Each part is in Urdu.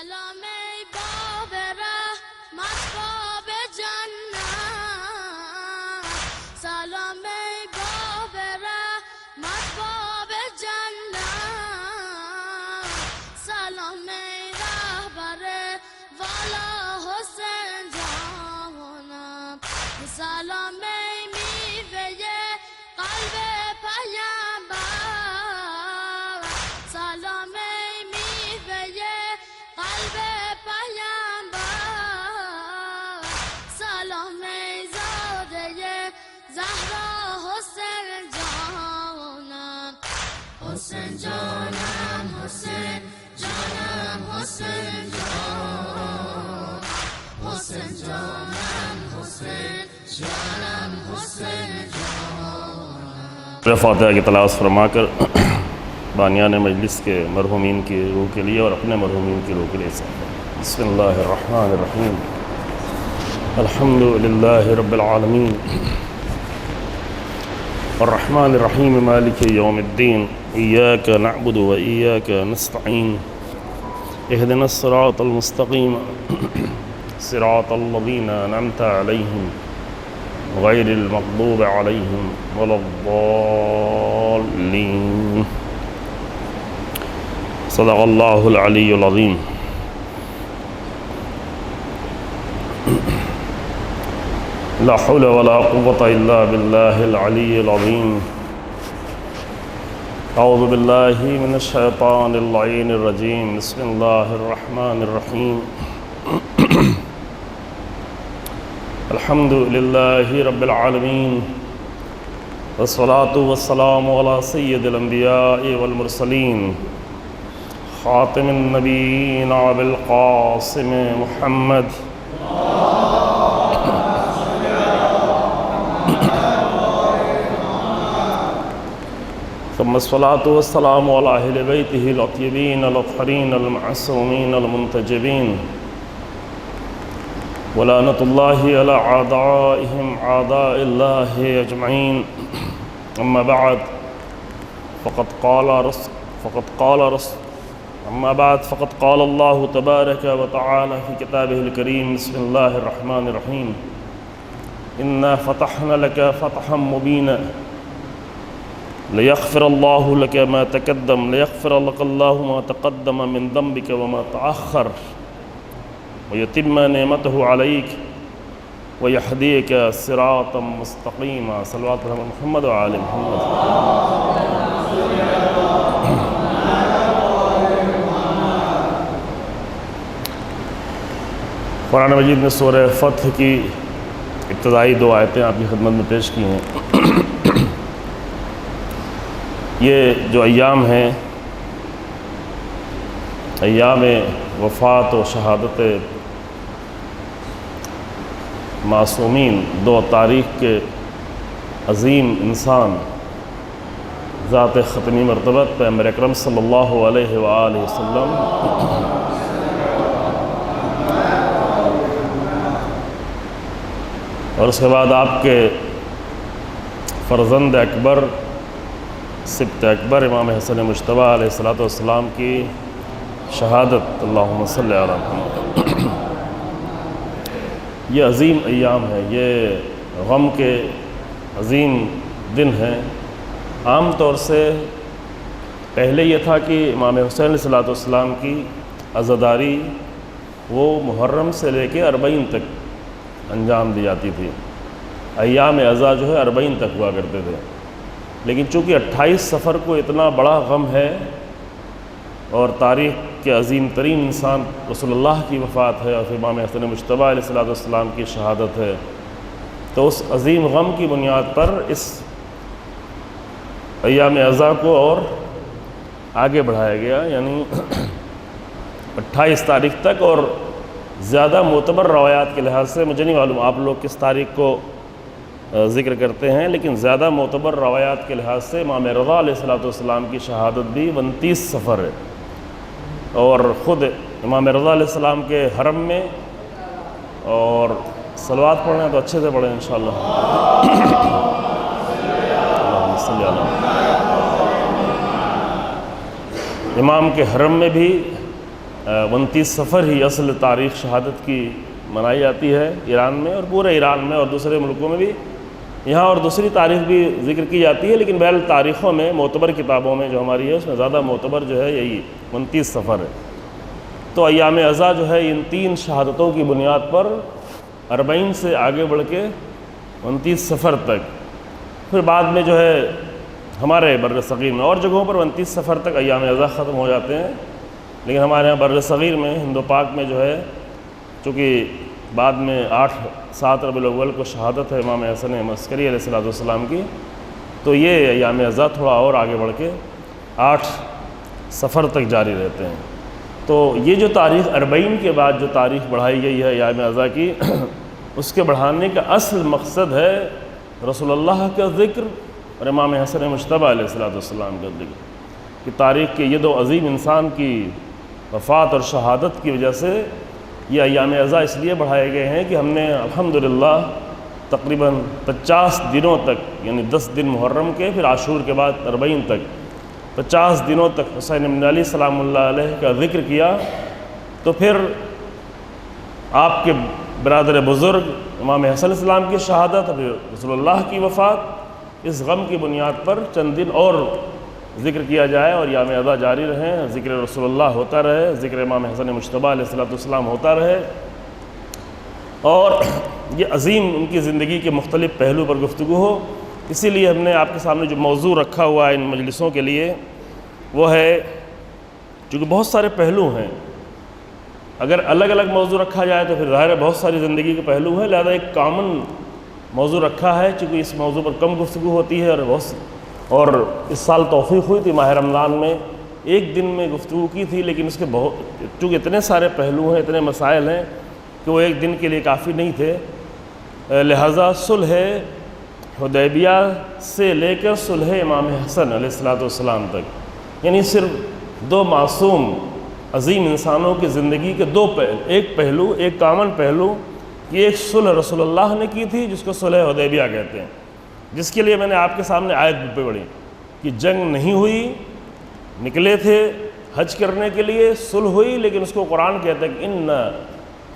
سلام ای باب رحمت باب جنت، سلام ای باب رحمت باب جنت، سلام ای رهبر والا حسین جانم، سلام ای میوه قلب پیامبر، سلام ای میوه قلب پیامبر، سلام ای زاده زهرا حسین جانم، حسین جانم، حسین جانم، حسین جان، حسین جانم، حسین جانم، حسین جان. فاتحہ کی تلاوت فرما کر بانیان مجلس کے مرحومین کی روح کے لیے اور اپنے مرحومین کی روح کے لیے بسم اللہ الرحمن الرحیم. الحمد للہ رب العالمین الرحمن الرحیم مالک یوم الدین ایاک نعبد و ایاک نستعین اہدنا الصراط المستقیم صراط الذین انعمت علیہم غیر المغضوب علیہم ولا الضالین. صدق اللہ العلی العظیم. لا حول ولا قوة الا باللہ العلی العظیم. اعوذ باللہ من الشیطان اللعین الرجیم. بسم اللہ الرحمن الرحیم. الحمد للہ رب العالمین والصلاة والسلام علی سید الانبیاء والمرسلین خاتم النبیین ابی القاسم محمد ثم الصلاة والسلام علی اہل بیتہ الاطیبین الاطہرین المعصومین المنتجبین ولعنۃ اللہ علی اعدائہم اعداء اللہ اجمعین. اما بعد فقد قال اللہ تبارک و تعالی فی کتابہ الکریم. بسم اللہ الرحمن الرحیم. انا فتحنا لک فتحا مبینا لیغفر اللہ لک ما تقدم من ذنبک وما تأخر ویتم نعمته علیک ویہدیک صراطا مستقیما. صلوات محمد وآل محمد. قرآن مجید نے سورہ فتح کی ابتدائی دو آیتیں آپ کی خدمت میں پیش کی ہیں. یہ جو ایام ہیں ایام وفات و شہادت معصومین، دو تاریخ کے عظیم انسان ذات ختمی مرتبت پیغمبر اکرم صلی اللہ علیہ وآلہ وسلم اور اس کے بعد آپ کے فرزند اکبر سبط اکبر امام حسن مجتبیٰ علیہ السلام کی شہادت. اللہم صلی علی محمد. یہ عظیم ایام ہے، یہ غم کے عظیم دن ہیں. عام طور سے پہلے یہ تھا کہ امام حسین علیہ السلام کی عزاداری وہ محرم سے لے کے 40 تک انجام دی جاتی تھی. ایام عزا جو ہے 40 تک ہوا کرتے تھے. لیکن چونکہ 28 صفر کو اتنا بڑا غم ہے اور تاریخ کے عظیم ترین انسان رسول اللہ کی وفات ہے اور امام حسن مجتبیٰ علیہ السلام کی شہادت ہے، تو اس عظیم غم کی بنیاد پر اس ایام عزا کو اور آگے بڑھایا گیا، یعنی 28 تاریخ تک. اور زیادہ معتبر روایات کے لحاظ سے مجھے نہیں معلوم آپ لوگ کس تاریخ کو ذکر کرتے ہیں، لیکن زیادہ معتبر روایات کے لحاظ سے امام رضا علیہ السلام کی شہادت بھی 29 صفر ہے. اور خود امام رضا علیہ السلام کے حرم میں، اور صلوات پڑھنا ہے تو اچھے سے پڑھیں انشاءاللہ. اللہم صلی علی محمد. امام کے حرم میں بھی 29 صفر ہی اصل تاریخ شہادت کی منائی جاتی ہے ایران میں، اور پورے ایران میں اور دوسرے ملکوں میں بھی، یہاں اور دوسری تاریخ بھی ذکر کی جاتی ہے، لیکن بہرحال تاریخوں میں معتبر کتابوں میں جو ہماری ہے اس میں زیادہ معتبر جو ہے یہی 29 صفر ہے۔ تو ایام عزا جو ہے ان 3 شہادتوں کی بنیاد پر 40 سے آگے بڑھ کے 29 صفر تک، پھر بعد میں جو ہے ہمارے بر صغیر میں اور جگہوں پر 29 صفر تک ایام عزا ختم ہو جاتے ہیں، لیکن ہمارے یہاں بر صغیر میں ہند و پاک میں جو ہے چونکہ بعد میں 8-7 ربیع الاول کو شہادت ہے امام حسن عسکری علیہ السلام کی، تو یہ ایام عزا تھوڑا اور آگے بڑھ کے 8 صفر تک جاری رہتے ہیں۔ تو یہ جو تاریخ 40 کے بعد جو تاریخ بڑھائی گئی ہے ایام عزا کی، اس کے بڑھانے کا اصل مقصد ہے رسول اللہ کا ذکر اور امام حسن مجتبیٰ علیہ السلام کا ذکر، کہ تاریخ کے یہ 2 عظیم انسان کی وفات اور شہادت کی وجہ سے یہ ایام عزا اس لیے بڑھائے گئے ہیں کہ ہم نے الحمدللہ تقریباً 50 دنوں تک، یعنی 10 دن محرم کے، پھر عاشور کے بعد 40 تک 50 دنوں تک حسین بن علی سلام اللہ علیہ کا ذکر کیا، تو پھر آپ کے برادر بزرگ امام حسن السلام کی شہادت، پھر رسول اللہ کی وفات، اس غم کی بنیاد پر چند دن اور ذکر کیا جائے اور ایام عزا جاری رہیں، ذکر رسول اللہ ہوتا رہے، ذکر امام حسن مجتبیٰ علیہ السلام ہوتا رہے، اور یہ عظیم ان کی زندگی کے مختلف پہلو پر گفتگو ہو۔ اسی لیے ہم نے آپ کے سامنے جو موضوع رکھا ہوا ہے ان مجلسوں کے لیے وہ ہے، چونکہ بہت سارے پہلو ہیں، اگر الگ الگ موضوع رکھا جائے تو پھر ظاہر ہے بہت ساری زندگی کے پہلو ہیں، لہذا ایک کامن موضوع رکھا ہے، چونکہ اس موضوع پر کم گفتگو ہوتی ہے، اور اس سال توفیق ہوئی تھی ماہ رمضان میں 1 دن میں گفتگو کی تھی، لیکن اس کے چونکہ اتنے سارے پہلو ہیں، اتنے مسائل ہیں کہ وہ 1 دن کے لیے کافی نہیں تھے، لہذا صلح حدیبیہ سے لے کر صلح امام حسن علیہ السلام تک، یعنی صرف 2 معصوم عظیم انسانوں کی زندگی کے 2 ایک پہلو، ایک کامن پہلو، کہ ایک صلح رسول اللہ نے کی تھی جس کو صلح حدیبیہ کہتے ہیں، جس کے لیے میں نے آپ کے سامنے آیت بھی پڑھی کہ جنگ نہیں ہوئی، نکلے تھے حج کرنے کے لیے، صلح ہوئی، لیکن اس کو قرآن کہتا ہے کہ اِنَّا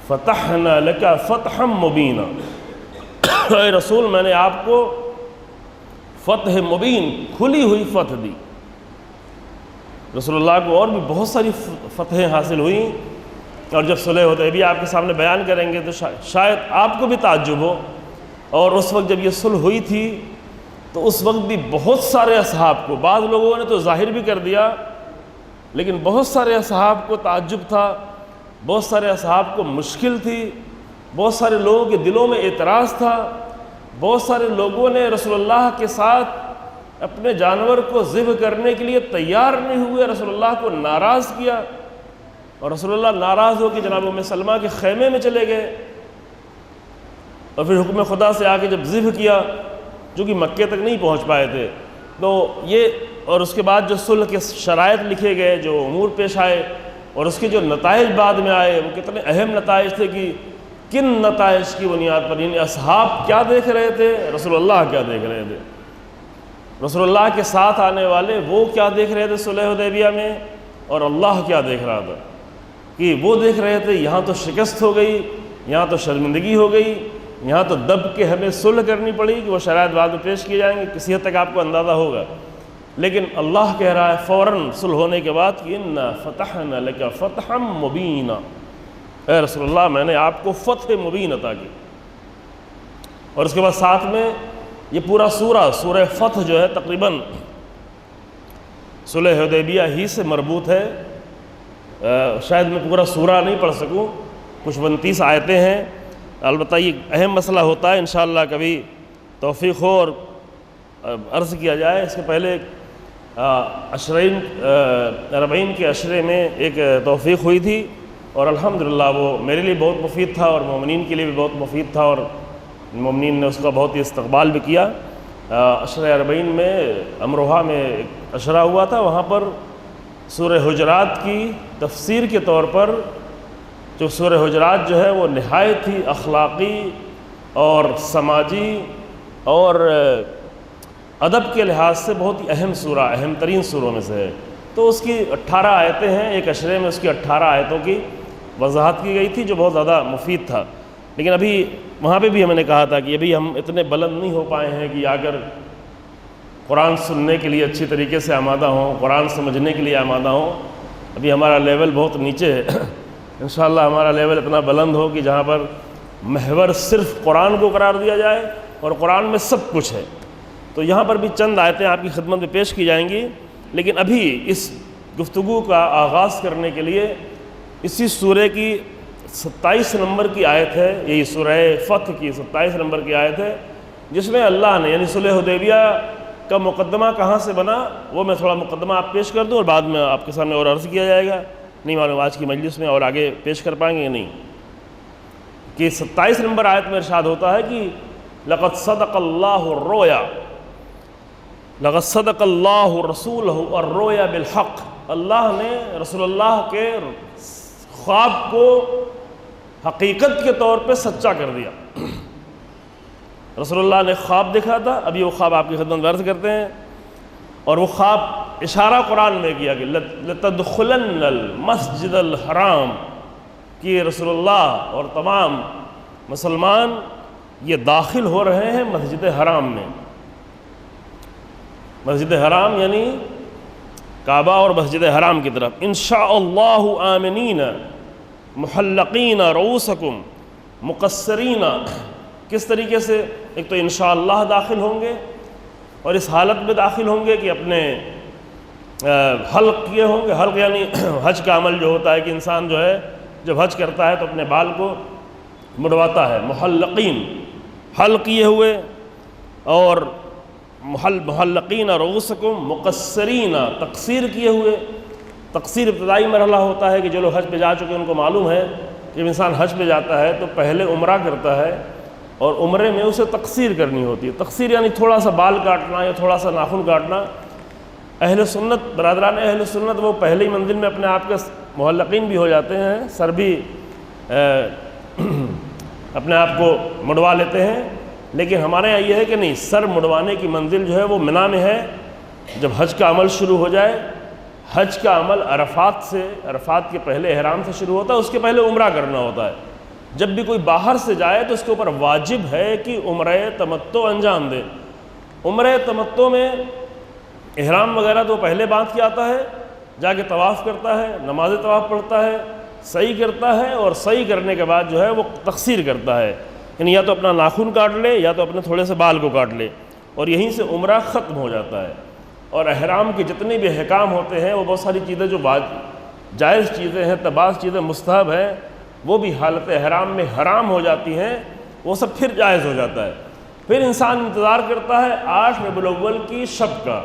فَتَحْنَا لَكَ فَتْحًا مُبِينًا، اے رسول میں نے آپ کو فتح مبین، کھلی ہوئی فتح دی۔ رسول اللہ کو اور بھی بہت ساری فتحیں حاصل ہوئیں، اور جب صلح حدیبیہ آپ کے سامنے بیان کریں گے تو شاید آپ کو بھی تعجب ہو، اور اس وقت جب یہ صلح ہوئی تھی تو اس وقت بھی بہت سارے اصحاب کو، بعض لوگوں نے تو ظاہر بھی کر دیا، لیکن بہت سارے اصحاب کو تعجب تھا، بہت سارے اصحاب کو مشکل تھی، بہت سارے لوگوں کے دلوں میں اعتراض تھا، بہت سارے لوگوں نے رسول اللہ کے ساتھ اپنے جانور کو ذبح کرنے کے لیے تیار نہیں ہوئے، رسول اللہ کو ناراض کیا، اور رسول اللہ ناراض ہو کے جناب ام سلمہ کے خیمے میں چلے گئے، اور پھر حکم خدا سے آ کے جب ذبح کیا، جو کہ مکے تک نہیں پہنچ پائے تھے، تو یہ اور اس کے بعد جو صلح کے شرائط لکھے گئے، جو امور پیش آئے، اور اس کے جو نتائج بعد میں آئے، وہ کتنے اہم نتائج تھے کہ کن نتائج کی بنیاد پر، یعنی اصحاب کیا دیکھ رہے تھے، رسول اللہ کیا دیکھ رہے تھے، رسول اللہ کے ساتھ آنے والے وہ کیا دیکھ رہے تھے صلح حدیبیہ میں، اور اللہ کیا دیکھ رہا تھا، کہ وہ دیکھ رہے تھے یہاں تو شکست ہو گئی، یہاں تو شرمندگی ہو گئی، یہاں تو دب کے ہمیں صلح کرنی پڑی، کہ وہ شرائط بعد میں پیش کیے جائیں گے، کسی حد تک آپ کو اندازہ ہوگا، لیکن اللہ کہہ رہا ہے فوراً صلح ہونے کے بعد کہ اِنَّا فَتَحْنَا لَكَ فَتْحًا مُبِينًا، اے رسول اللہ میں نے آپ کو فتح مبین عطا کی۔ اور اس کے بعد ساتھ میں یہ پورا سورہ فتح جو ہے تقریباً صلح حدیبیہ ہی سے مربوط ہے، شاید میں پورا سورہ نہیں پڑھ سکوں، کچھ 29 آیتیں ہیں، البتہ یہ اہم مسئلہ ہوتا ہے، انشاءاللہ کبھی توفیق ہو اور عرض کیا جائے۔ اس کے پہلے عشرین 40 کے عشرے میں ایک توفیق ہوئی تھی، اور الحمدللہ وہ میرے لیے بہت مفید تھا، اور مومنین کے لیے بھی بہت مفید تھا، اور مومنین نے اس کا بہت ہی استقبال بھی کیا۔ عشرہ 40 میں امروہہ میں ایک عشرہ ہوا تھا، وہاں پر سورہ حجرات کی تفسیر کے طور پر، جو سورہ حجرات جو ہے وہ نہایت ہی اخلاقی اور سماجی اور ادب کے لحاظ سے بہت ہی اہم سورہ، اہم ترین سوروں میں سے ہے، تو اس کی 18 آیتیں ہیں، ایک اشرے میں اس کی 18 آیتوں کی وضاحت کی گئی تھی جو بہت زیادہ مفید تھا. لیکن ابھی وہاں پہ بھی ہم نے کہا تھا کہ ابھی ہم اتنے بلند نہیں ہو پائے ہیں کہ اگر قرآن سننے کے لیے اچھی طریقے سے آمادہ ہوں، قرآن سمجھنے کے لیے آمادہ ہوں. ابھی ہمارا لیول بہت نیچے ہے. انشاءاللہ ہمارا لیول اتنا بلند ہو کہ جہاں پر محور صرف قرآن کو قرار دیا جائے اور قرآن میں سب کچھ ہے. تو یہاں پر بھی چند آیتیں آپ کی خدمت میں پیش کی جائیں گی. لیکن ابھی اس گفتگو کا آغاز کرنے کے لیے اسی سورہ کی 27 نمبر کی آیت ہے، یہی سورہ فتح کی 27 نمبر کی آیت ہے، جس میں اللہ نے یعنی صلح حدیبیہ کا مقدمہ کہاں سے بنا وہ میں تھوڑا مقدمہ آپ پیش کر دوں اور بعد میں آپ کے سامنے اور عرض کیا جائے گا. نہیں معلوم آج کی مجلس میں اور آگے پیش کر پائیں گے یا نہیں. کہ 27 نمبر آیت میں ارشاد ہوتا ہے کہ لقد صدق اللہ الرؤیا لقد صدق اللہ رسولہ الرؤیا بالحق. اللہ نے رسول اللہ کے خواب کو حقیقت کے طور پہ سچا کر دیا. رسول اللہ نے خواب دیکھا تھا، ابھی وہ خواب آپ کی خدمت میں عرض کرتے ہیں. اور وہ خواب اشارہ قرآن میں کیا کہ لتدخلن المسجد الحرام، کہ رسول اللہ اور تمام مسلمان یہ داخل ہو رہے ہیں مسجد حرام میں. مسجد حرام یعنی کعبہ اور مسجد حرام کی طرف. انشاءاللہ آمنین محلقین رؤوسکم مقصرین. کس طریقے سے؟ ایک تو انشاءاللہ داخل ہوں گے اور اس حالت میں داخل ہوں گے کہ اپنے حلق کیے ہوں گے. حلق یعنی حج کا عمل جو ہوتا ہے کہ انسان جو ہے جب حج کرتا ہے تو اپنے بال کو مڑواتا ہے. محلقین حلق کیے ہوئے اور محلقین رؤوسکم مقصرین تقصیر کیے ہوئے. تقصیر ابتدائی مرحلہ ہوتا ہے کہ جو لوگ حج پہ جا چکے ان کو معلوم ہے کہ جب انسان حج پہ جاتا ہے تو پہلے عمرہ کرتا ہے اور عمرے میں اسے تقصیر کرنی ہوتی ہے. تقصیر یعنی تھوڑا سا بال کاٹنا یا تھوڑا سا ناخن کاٹنا. اہل سنت برادران اہل سنت وہ پہلی منزل میں اپنے آپ کے محلقین بھی ہو جاتے ہیں، سر بھی اپنے آپ کو مڑوا لیتے ہیں. لیکن ہمارے یہاں یہ ہے کہ نہیں، سر مڑوانے کی منزل جو ہے وہ منا میں ہے. جب حج کا عمل شروع ہو جائے، حج کا عمل عرفات سے، عرفات کے پہلے احرام سے شروع ہوتا ہے، اس کے پہلے عمرہ کرنا ہوتا ہے. جب بھی کوئی باہر سے جائے تو اس کے اوپر واجب ہے کہ عمرہ تمتع انجام دے. عمرہ تمتع میں احرام وغیرہ تو پہلے باندھ کے آتا ہے، جا کے طواف کرتا ہے، نماز طواف پڑھتا ہے، سعی کرتا ہے اور سعی کرنے کے بعد جو ہے وہ تقصیر کرتا ہے. یعنی یا تو اپنا ناخن کاٹ لے یا تو اپنے تھوڑے سے بال کو کاٹ لے اور یہیں سے عمرہ ختم ہو جاتا ہے. اور احرام کے جتنے بھی احکام ہوتے ہیں وہ بہت ساری چیزیں جو جائز چیزیں ہیں، بعض چیزیں مستحب ہیں، وہ بھی حالت احرام میں حرام ہو جاتی ہیں، وہ سب پھر جائز ہو جاتا ہے. پھر انسان انتظار کرتا ہے 8 ربیع الاول کی شب کا،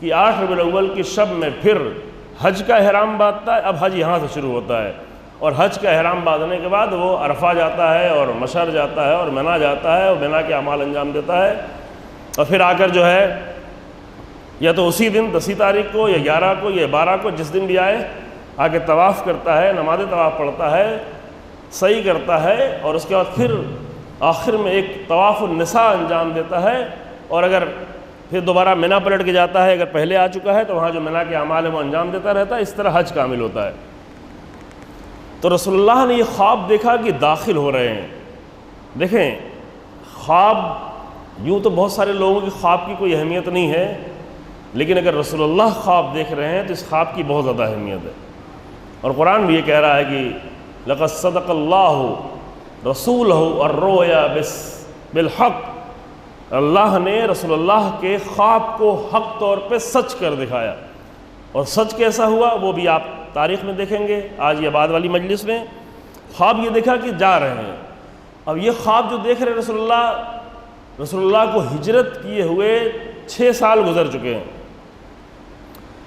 کہ 8 ربیع الاول کی شب میں پھر حج کا احرام باندھتا ہے. اب حج یہاں سے شروع ہوتا ہے اور حج کا احرام باندھنے کے بعد وہ عرفہ جاتا ہے اور مشر جاتا ہے اور منا جاتا ہے اور منا کے اعمال انجام دیتا ہے. اور پھر آ کر جو ہے یا تو اسی دن 10 تاریخ کو یا 11 کو یا 12 کو جس دن بھی آئے آ کے طواف کرتا ہے، نماز طواف پڑھتا ہے، سعی کرتا ہے اور اس کے بعد پھر آخر میں ایک طواف النساء انجام دیتا ہے. اور اگر پھر دوبارہ منا پلٹ کے جاتا ہے، اگر پہلے آ چکا ہے تو وہاں جو منا کے اعمال ہے وہ انجام دیتا رہتا ہے. اس طرح حج کامل ہوتا ہے. تو رسول اللہ نے یہ خواب دیکھا کہ داخل ہو رہے ہیں. دیکھیں خواب یوں تو بہت سارے لوگوں کی خواب کی کوئی اہمیت نہیں ہے، لیکن اگر رسول اللہ خواب دیکھ رہے ہیں تو اس خواب کی بہت زیادہ اہمیت ہے. اور قرآن بھی یہ کہہ رہا ہے کہ لقد صدق اللہ رسولہ الرؤیا بالحق. اللہ نے رسول اللہ کے خواب کو حق طور پہ سچ کر دکھایا. اور سچ کیسا ہوا وہ بھی آپ تاریخ میں دیکھیں گے آج یا بعد والی مجلس میں. خواب یہ دیکھا کہ جا رہے ہیں. اب یہ خواب جو دیکھ رہے رسول اللہ کو ہجرت کیے ہوئے 6 سال گزر چکے ہیں.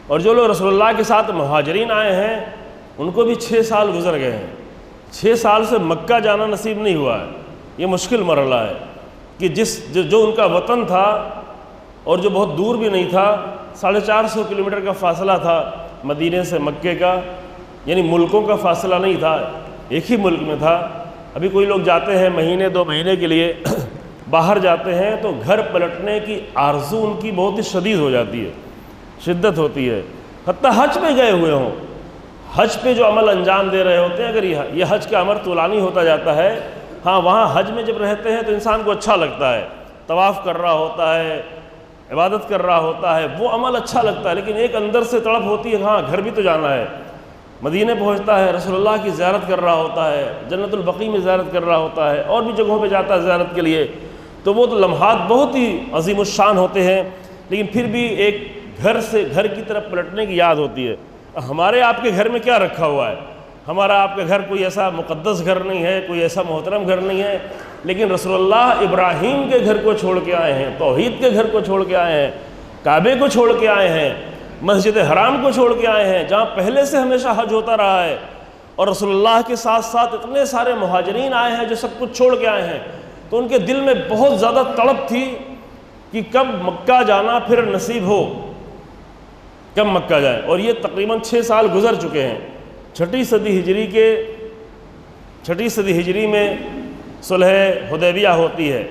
اور جو لوگ رسول اللہ کے ساتھ مہاجرین آئے ہیں ان کو بھی 6 سال گزر گئے ہیں. 6 سال سے مکہ جانا نصیب نہیں ہوا ہے. یہ مشکل مرحلہ ہے کہ جو ان کا وطن تھا اور جو بہت دور بھی نہیں تھا، 450 کلومیٹر کا فاصلہ تھا مدینے سے مکے کا، یعنی ملکوں کا فاصلہ نہیں تھا، ایک ہی ملک میں تھا. ابھی کوئی لوگ جاتے ہیں مہینے 2 مہینے کے لیے باہر جاتے ہیں تو گھر پلٹنے کی آرزو ان کی بہت ہی شدید ہو جاتی ہے، شدت ہوتی ہے. حتیٰ حج پہ گئے ہوئے ہوں، حج پہ جو عمل انجام دے رہے ہوتے ہیں، اگر یہ حج کا عمل طولانی ہوتا جاتا ہے، ہاں وہاں حج میں جب رہتے ہیں تو انسان کو اچھا لگتا ہے، طواف کر رہا ہوتا ہے، عبادت کر رہا ہوتا ہے، وہ عمل اچھا لگتا ہے، لیکن ایک اندر سے تڑپ ہوتی ہے ہاں گھر بھی تو جانا ہے، مدینے پہنچتا ہے، رسول اللہ کی زیارت کر رہا ہوتا ہے، جنت البقیع میں زیارت کر رہا ہوتا ہے، اور بھی جگہوں پہ جاتا ہے زیارت کے لیے، تو وہ تو لمحات بہت ہی عظیم الشان ہوتے ہیں، لیکن پھر بھی ایک گھر کی طرف پلٹنے کی یاد ہوتی ہے۔ ہمارے آپ کے گھر میں کیا رکھا ہوا ہے؟ ہمارا آپ کا گھر کوئی ایسا مقدس گھر نہیں ہے، کوئی ایسا محترم گھر نہیں ہے، لیکن رسول اللہ ابراہیم کے گھر کو چھوڑ کے آئے ہیں، توحید کے گھر کو چھوڑ کے آئے ہیں، کعبے کو چھوڑ کے آئے ہیں، مسجد حرام کو چھوڑ کے آئے ہیں، جہاں پہلے سے ہمیشہ حج ہوتا رہا ہے، اور رسول اللہ کے ساتھ ساتھ اتنے سارے مہاجرین آئے ہیں جو سب کچھ چھوڑ کے آئے ہیں، تو ان کے دل میں بہت زیادہ تڑپ تھی کہ کب مکہ جانا پھر نصیب ہو، کب مکہ جائیں۔ اور یہ تقریباً 6 سال گزر چکے ہیں، چھٹی صدی ہجری میں صلح حدیبیہ ہوتی ہے،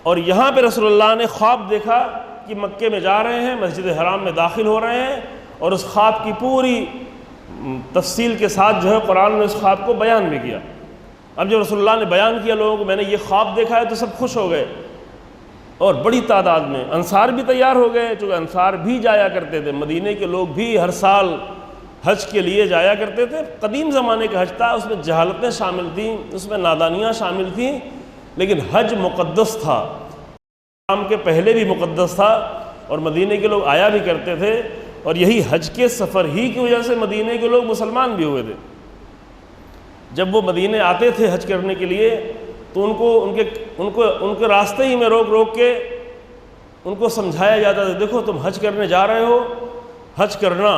اور یہاں پہ رسول اللہ نے خواب دیکھا کہ مکے میں جا رہے ہیں، مسجد حرام میں داخل ہو رہے ہیں، اور اس خواب کی پوری تفصیل کے ساتھ جو ہے قرآن نے اس خواب کو بیان بھی کیا۔ اب جب رسول اللہ نے بیان کیا لوگوں کو میں نے یہ خواب دیکھا ہے، تو سب خوش ہو گئے، اور بڑی تعداد میں انصار بھی تیار ہو گئے، چونکہ انصار بھی جایا کرتے تھے، مدینے کے لوگ بھی ہر سال حج کے لیے جایا کرتے تھے۔ قدیم زمانے کا حج تھا، اس میں جہالتیں شامل تھیں، اس میں نادانیاں شامل تھیں، لیکن حج مقدس تھا، اسلام کے پہلے بھی مقدس تھا، اور مدینے کے لوگ آیا بھی کرتے تھے، اور یہی حج کے سفر ہی کی وجہ سے مدینے کے لوگ مسلمان بھی ہوئے تھے۔ جب وہ مدینے آتے تھے حج کرنے کے لیے تو ان کے راستے ہی میں روک کے ان کو سمجھایا جاتا تھا، دیکھو تم حج کرنے جا رہے ہو، حج کرنا،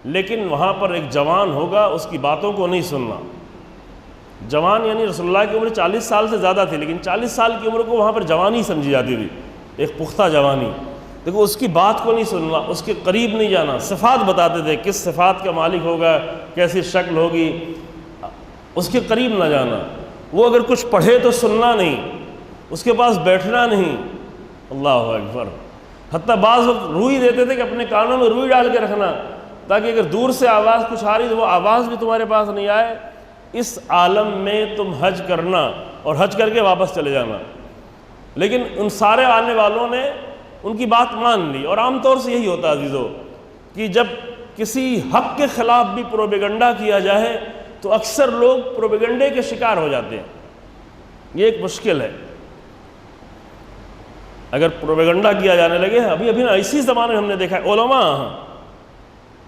لیکن وہاں پر ایک جوان ہوگا، اس کی باتوں کو نہیں سننا۔ جوان یعنی رسول اللہ کی عمر 40 سال سے زیادہ تھی، لیکن 40 سال کی عمر کو وہاں پر جوانی سمجھی جاتی تھی، ایک پختہ جوانی۔ دیکھو اس کی بات کو نہیں سننا، اس کے قریب نہیں جانا، صفات بتاتے تھے کس صفات کا مالک ہوگا، کیسی شکل ہوگی، اس کے قریب نہ جانا، وہ اگر کچھ پڑھے تو سننا نہیں، اس کے پاس بیٹھنا نہیں۔ اللہ اکبر، حتیٰ بعض وقت روئی دیتے تھے کہ اپنے کانوں میں روئی ڈال کے رکھنا، تاکہ اگر دور سے آواز کچھ آ رہی تو وہ آواز بھی تمہارے پاس نہیں آئے۔ اس عالم میں تم حج کرنا اور حج کر کے واپس چلے جانا۔ لیکن ان سارے آنے والوں نے ان کی بات مان لی، اور عام طور سے یہی ہوتا ہے عزیزو کہ جب کسی حق کے خلاف بھی پروپیگنڈا کیا جائے تو اکثر لوگ پروپیگنڈے کے شکار ہو جاتے ہیں۔ یہ ایک مشکل ہے، اگر پروپیگنڈا کیا جانے لگے، ابھی نا اسی زمانے میں ہم نے دیکھا ہے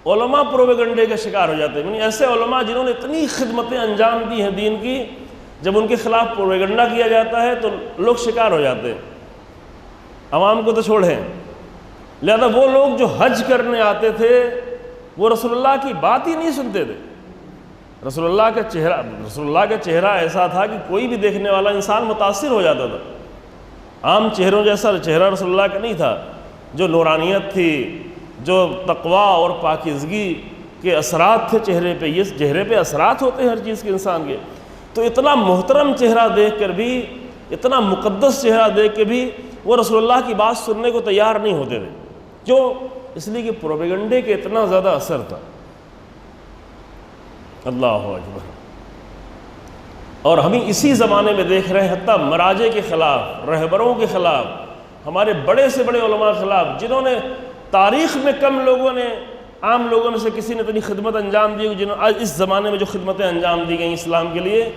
علماء پروپیگنڈے کے شکار ہو جاتے ہیں، یعنی ایسے علماء جنہوں نے اتنی خدمتیں انجام دی ہیں دین کی، جب ان کے خلاف پروپیگنڈا کیا جاتا ہے تو لوگ شکار ہو جاتے ہیں۔ عوام کو تو چھوڑیں، لہذا وہ لوگ جو حج کرنے آتے تھے وہ رسول اللہ کی بات ہی نہیں سنتے تھے۔ رسول اللہ کا چہرہ ایسا تھا کہ کوئی بھی دیکھنے والا انسان متاثر ہو جاتا تھا۔ عام چہروں جیسا چہرہ رسول اللہ کا نہیں تھا، جو نورانیت تھی، جو تقویٰ اور پاکیزگی کے اثرات تھے چہرے پہ، یہ چہرے پہ اثرات ہوتے ہیں ہر چیز کے انسان کے۔ تو اتنا محترم چہرہ دیکھ کر بھی، اتنا مقدس چہرہ دیکھ کے بھی وہ رسول اللہ کی بات سننے کو تیار نہیں ہوتے تھے۔ کیوں؟ اس لیے کہ پروپیگنڈے کے اتنا زیادہ اثر تھا۔ اللہ اکبر۔ اور ہمیں اسی زمانے میں دیکھ رہے ہیں، حتیٰ مراجع کے خلاف، رہبروں کے خلاف، ہمارے بڑے سے بڑے علماء کے خلاف، جنہوں نے تاریخ میں کم لوگوں نے، عام لوگوں میں سے کسی نے اتنی خدمت انجام دی جنہوں آج اس زمانے میں جو خدمتیں انجام دی گئیں اسلام کے لیے،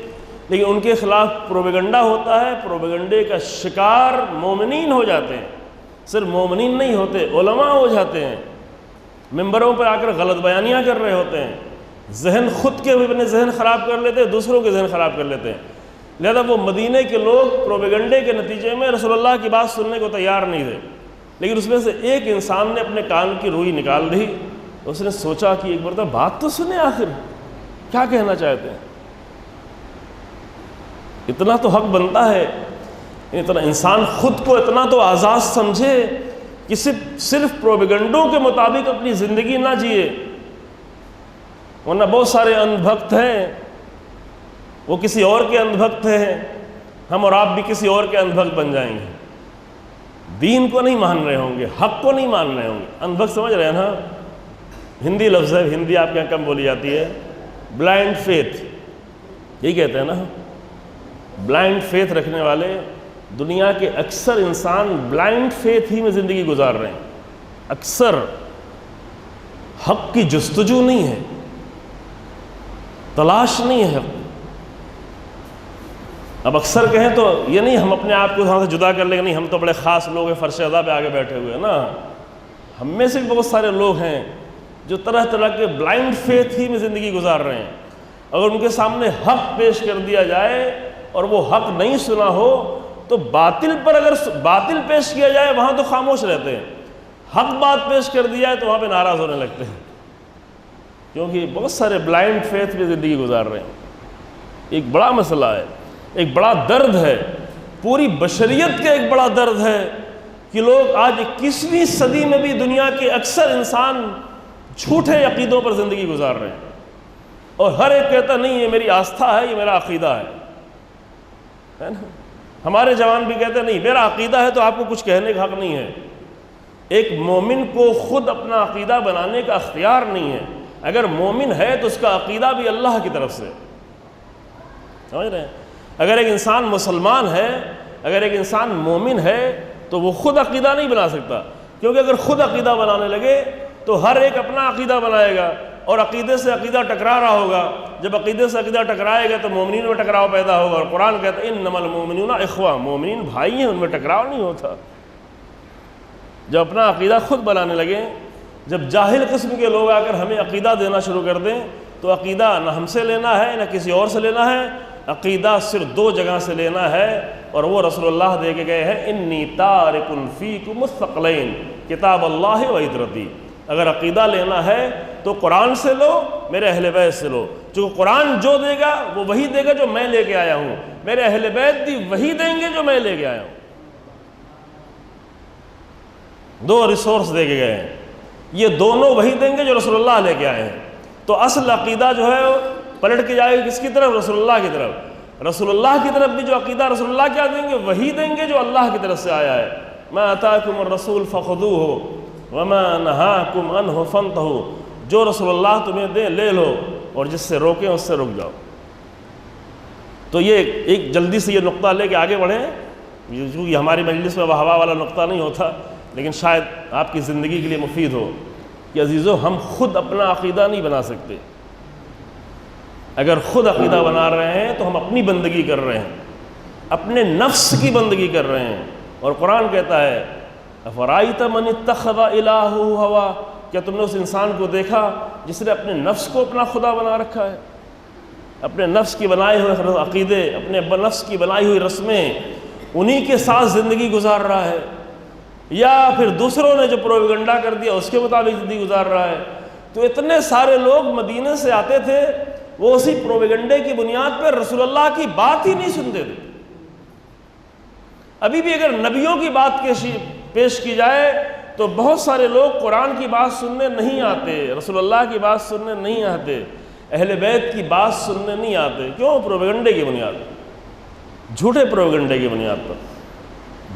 لیکن ان کے خلاف پروپیگنڈا ہوتا ہے۔ پروپیگنڈے کا شکار مومنین ہو جاتے ہیں، صرف مومنین نہیں ہوتے، علماء ہو جاتے ہیں، ممبروں پر آ کر غلط بیانیاں کر رہے ہوتے ہیں، خود کے اپنے ذہن خراب کر لیتے ہیں، دوسروں کے ذہن خراب کر لیتے ہیں۔ لہذا وہ مدینے کے لوگ پروپیگنڈے کے نتیجے میں رسول اللہ کی بات سننے کو تیار نہیں تھے، لیکن اس میں سے ایک انسان نے اپنے کان کی روئی نکال دی، اس نے سوچا کہ ایک مرتبہ بات تو سنے، آخر کیا کہنا چاہتے ہیں، اتنا تو حق بنتا ہے، اتنا انسان خود کو اتنا تو آزاد سمجھے کہ صرف پروپیگنڈوں کے مطابق اپنی زندگی نہ جیے، ورنہ بہت سارے اندھ بھکت ہیں، وہ کسی اور کے اندھ بھکت ہیں، ہم اور آپ بھی کسی اور کے اندھ بھکت بن جائیں گے، دین کو نہیں مان رہے ہوں گے، حق کو نہیں مان رہے ہوں گے۔ اندھ بھکت سمجھ رہے ہیں نا؟ ہندی لفظ ہے، ہندی آپ کے یہاں کم بولی جاتی ہے، بلائنڈ فیتھ، یہی کہتے ہیں نا، بلائنڈ فیتھ رکھنے والے دنیا کے اکثر انسان بلائنڈ فیتھ ہی میں زندگی گزار رہے ہیں، اکثر حق کی جستجو نہیں ہے، تلاش نہیں ہے حق۔ اب اکثر کہیں تو یہ نہیں ہم اپنے آپ کو وہاں سے جدا کر لیں گے، نہیں ہم تو بڑے خاص لوگ ہیں، فرش اعلیٰ پہ آگے بیٹھے ہوئے ہیں نا، ہم میں سے بھی بہت سارے لوگ ہیں جو طرح طرح کے بلائنڈ فیتھ ہی میں زندگی گزار رہے ہیں۔ اگر ان کے سامنے حق پیش کر دیا جائے اور وہ حق نہیں سنا ہو تو باطل پر اگر باطل پیش کیا جائے وہاں تو خاموش رہتے ہیں، حق بات پیش کر دیا جائے تو وہاں پہ ناراض ہونے لگتے ہیں، کیونکہ بہت سارے بلائنڈ فیتھ میں زندگی گزار رہے ہیں۔ ایک بڑا مسئلہ ہے، ایک بڑا درد ہے، پوری بشریت کا ایک بڑا درد ہے کہ لوگ آج 21ویں صدی میں بھی دنیا کے اکثر انسان جھوٹے عقیدوں پر زندگی گزار رہے ہیں، اور ہر ایک کہتا نہیں یہ میری آستھا ہے، یہ میرا عقیدہ ہے نا۔ ہمارے جوان بھی کہتے ہیں نہیں میرا عقیدہ ہے تو آپ کو کچھ کہنے کا حق نہیں ہے۔ ایک مومن کو خود اپنا عقیدہ بنانے کا اختیار نہیں ہے، اگر مومن ہے تو اس کا عقیدہ بھی اللہ کی طرف سے، سمجھ رہے ہیں؟ اگر ایک انسان مسلمان ہے، اگر ایک انسان مومن ہے تو وہ خود عقیدہ نہیں بنا سکتا، کیونکہ اگر خود عقیدہ بنانے لگے تو ہر ایک اپنا عقیدہ بنائے گا اور عقیدے سے عقیدہ ٹکرا رہا ہوگا، جب عقیدے سے عقیدہ ٹکرائے گا تو مومنین میں ٹکراؤ پیدا ہوگا، اور قرآن کہتا ہے انما المؤمنون اخوہ، مومنین بھائی ہیں، ان میں ٹکراؤ نہیں ہوتا۔ جب اپنا عقیدہ خود بنانے لگیں، جب جاہل قسم کے لوگ آ کر ہمیں عقیدہ دینا شروع کر دیں تو عقیدہ نہ ہم سے لینا ہے نہ کسی اور سے لینا ہے، عقیدہ صرف 2 جگہ سے لینا ہے، اور وہ رسول اللہ دے کے گئے ہیں انی تارک فیکم الثقلین کتاب اللہ و عترتی۔ اگر عقیدہ لینا ہے تو قرآن سے لو، میرے اہل بیت سے لو، چونکہ قرآن جو دے گا وہ وہی دے گا جو میں لے کے آیا ہوں، میرے اہل بیت بھی وہی دیں گے جو میں لے کے آیا ہوں۔ 2 ریسورس دے کے گئے ہیں، یہ دونوں وہی دیں گے جو رسول اللہ لے کے آئے ہیں۔ تو اصل عقیدہ جو ہے پلٹ کے جائے گا کس کی طرف؟ رسول اللہ کی طرف۔ رسول اللہ کی طرف بھی جو عقیدہ رسول اللہ کیا دیں گے؟ وہی دیں گے جو اللہ کی طرف سے آیا ہے۔ ما آتاکم الرسول فخذوہ وما نہاکم عنہ فانتہوا، جو رسول اللہ تمہیں دے لے لو اور جس سے روکیں اس سے رک جاؤ۔ تو یہ ایک جلدی سے یہ نقطہ لے کے آگے بڑھیں، کیونکہ ہماری مجلس میں ہوا والا نقطہ نہیں ہوتا، لیکن شاید آپ کی زندگی کے لیے مفید ہو کہ عزیزو ہم خود اپنا عقیدہ نہیں بنا سکتے۔ اگر خود عقیدہ بنا رہے ہیں تو ہم اپنی بندگی کر رہے ہیں، اپنے نفس کی بندگی کر رہے ہیں، اور قرآن کہتا ہے افرائیت من اتخذ الہہ ہوا، کیا تم نے اس انسان کو دیکھا جس نے اپنے نفس کو اپنا خدا بنا رکھا ہے؟ اپنے نفس کی بنائے ہوئے عقیدے، اپنے نفس کی بنائی ہوئی رسمیں، انہی کے ساتھ زندگی گزار رہا ہے، یا پھر دوسروں نے جو پروپیگنڈا کر دیا اس کے مطابق زندگی گزار رہا ہے۔ تو اتنے سارے لوگ مدینے سے آتے تھے، وہ اسی پروپیگنڈے کی بنیاد پر رسول اللہ کی بات ہی نہیں سنتے تھے۔ ابھی بھی اگر نبیوں کی بات پیش کی جائے تو بہت سارے لوگ قرآن کی بات سننے نہیں آتے، رسول اللہ کی بات سننے نہیں آتے، اہل بیت کی بات سننے نہیں آتے۔ کیوں؟ پروپیگنڈے کی بنیاد پر، جھوٹے پروپیگنڈے کی بنیاد پر،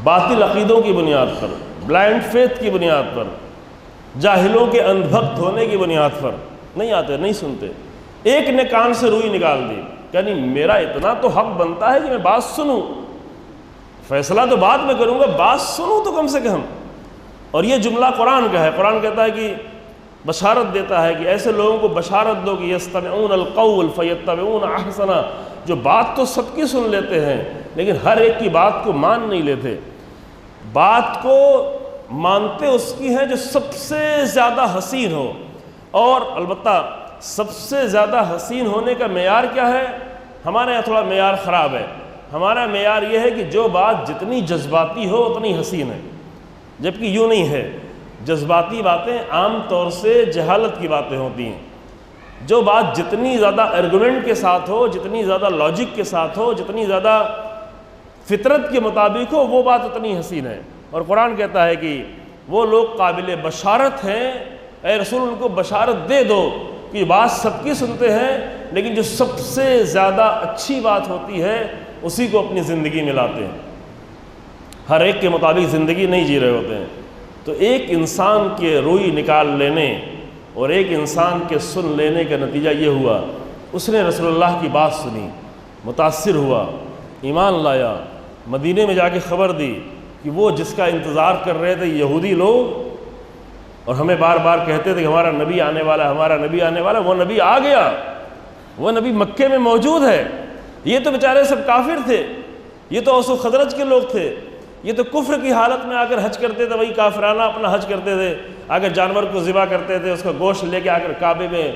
باطل عقیدوں کی بنیاد پر، بلائنڈ فیتھ کی بنیاد پر، جاہلوں کے اندھ بھکت ہونے کی بنیاد پر نہیں آتے، نہیں سنتے۔ ایک نے کان سے روئی نکال دی، یعنی میرا اتنا تو حق بنتا ہے کہ میں بات سنوں، فیصلہ تو بعد میں کروں گا، بات سنوں تو کم سے کم۔ اور یہ جملہ قرآن کا ہے، قرآن کہتا ہے کہ بشارت دیتا ہے کہ ایسے لوگوں کو بشارت دو کہ یستمعون القول فیتبعون احسنہ، جو بات تو سب کی سن لیتے ہیں لیکن ہر ایک کی بات کو مان نہیں لیتے، بات کو مانتے اس کی ہے جو سب سے زیادہ حسین ہو۔ اور البتہ سب سے زیادہ حسین ہونے کا معیار کیا ہے؟ ہمارے یہاں تھوڑا معیار خراب ہے، ہمارا معیار یہ ہے کہ جو بات جتنی جذباتی ہو اتنی حسین ہے، جبکہ یوں نہیں ہے۔ جذباتی باتیں عام طور سے جہالت کی باتیں ہوتی ہیں، جو بات جتنی زیادہ ارگومنٹ کے ساتھ ہو، جتنی زیادہ لاجک کے ساتھ ہو، جتنی زیادہ فطرت کے مطابق ہو، وہ بات اتنی حسین ہے۔ اور قرآن کہتا ہے کہ وہ لوگ قابل بشارت ہیں، اے رسول ان کو بشارت دے دو کہ بات سب کی سنتے ہیں لیکن جو سب سے زیادہ اچھی بات ہوتی ہے اسی کو اپنی زندگی میں لاتے ہیں، ہر ایک کے مطابق زندگی نہیں جی رہے ہوتے ہیں۔ تو ایک انسان کے روئی نکال لینے اور ایک انسان کے سن لینے کا نتیجہ یہ ہوا، اس نے رسول اللہ کی بات سنی، متاثر ہوا، ایمان لایا، مدینے میں جا کے خبر دی کہ وہ جس کا انتظار کر رہے تھے یہودی لوگ، اور ہمیں بار بار کہتے تھے کہ ہمارا نبی آنے والا، ہمارا نبی آنے والا، وہ نبی آ گیا، وہ نبی مکے میں موجود ہے۔ یہ تو بیچارے سب کافر تھے، یہ تو اوس و خزرج کے لوگ تھے، یہ تو کفر کی حالت میں آ کر حج کرتے تھے، وہی کافرانہ اپنا حج کرتے تھے، آ کر جانور کو ذبح کرتے تھے، اس کا گوشت لے کے آ کر کعبے میں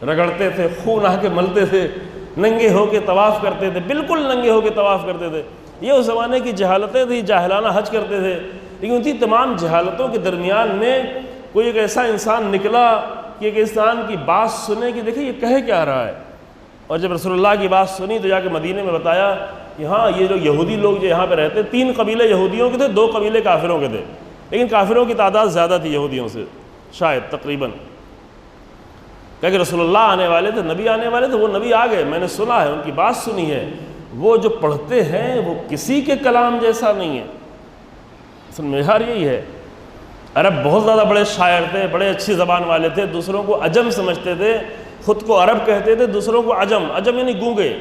رگڑتے تھے، خون آ کے ملتے تھے، ننگے ہو کے طواف کرتے تھے، بالکل ننگے ہو کے طواف کرتے تھے۔ یہ اس زمانے کی جہالتیں تھیں، جاہلانہ حج کرتے تھے۔ لیکن ان تمام جہالتوں کے درمیان میں کوئی ایک ایسا انسان نکلا کہ ایک انسان کی بات سنے کہ دیکھیں یہ کہہ کیا رہا ہے، اور جب رسول اللہ کی بات سنی تو جا کے مدینے میں بتایا کہ ہاں یہ جو یہودی لوگ جو یہاں پہ رہتے، 3 قبیلے یہودیوں کے تھے، 2 قبیلے کافروں کے تھے، لیکن کافروں کی تعداد زیادہ تھی یہودیوں سے شاید تقریباً، کہ رسول اللہ آنے والے تھے، نبی آنے والے تھے، وہ نبی آ گئے، میں نے سنا ہے، ان کی بات سنی ہے، وہ جو پڑھتے ہیں وہ کسی کے کلام جیسا نہیں ہے۔ اصل معیار یہی ہے۔ عرب بہت زیادہ بڑے شاعر تھے، بڑے اچھی زبان والے تھے، دوسروں کو عجم سمجھتے تھے، خود کو عرب کہتے تھے، دوسروں کو عجم یعنی گونگے،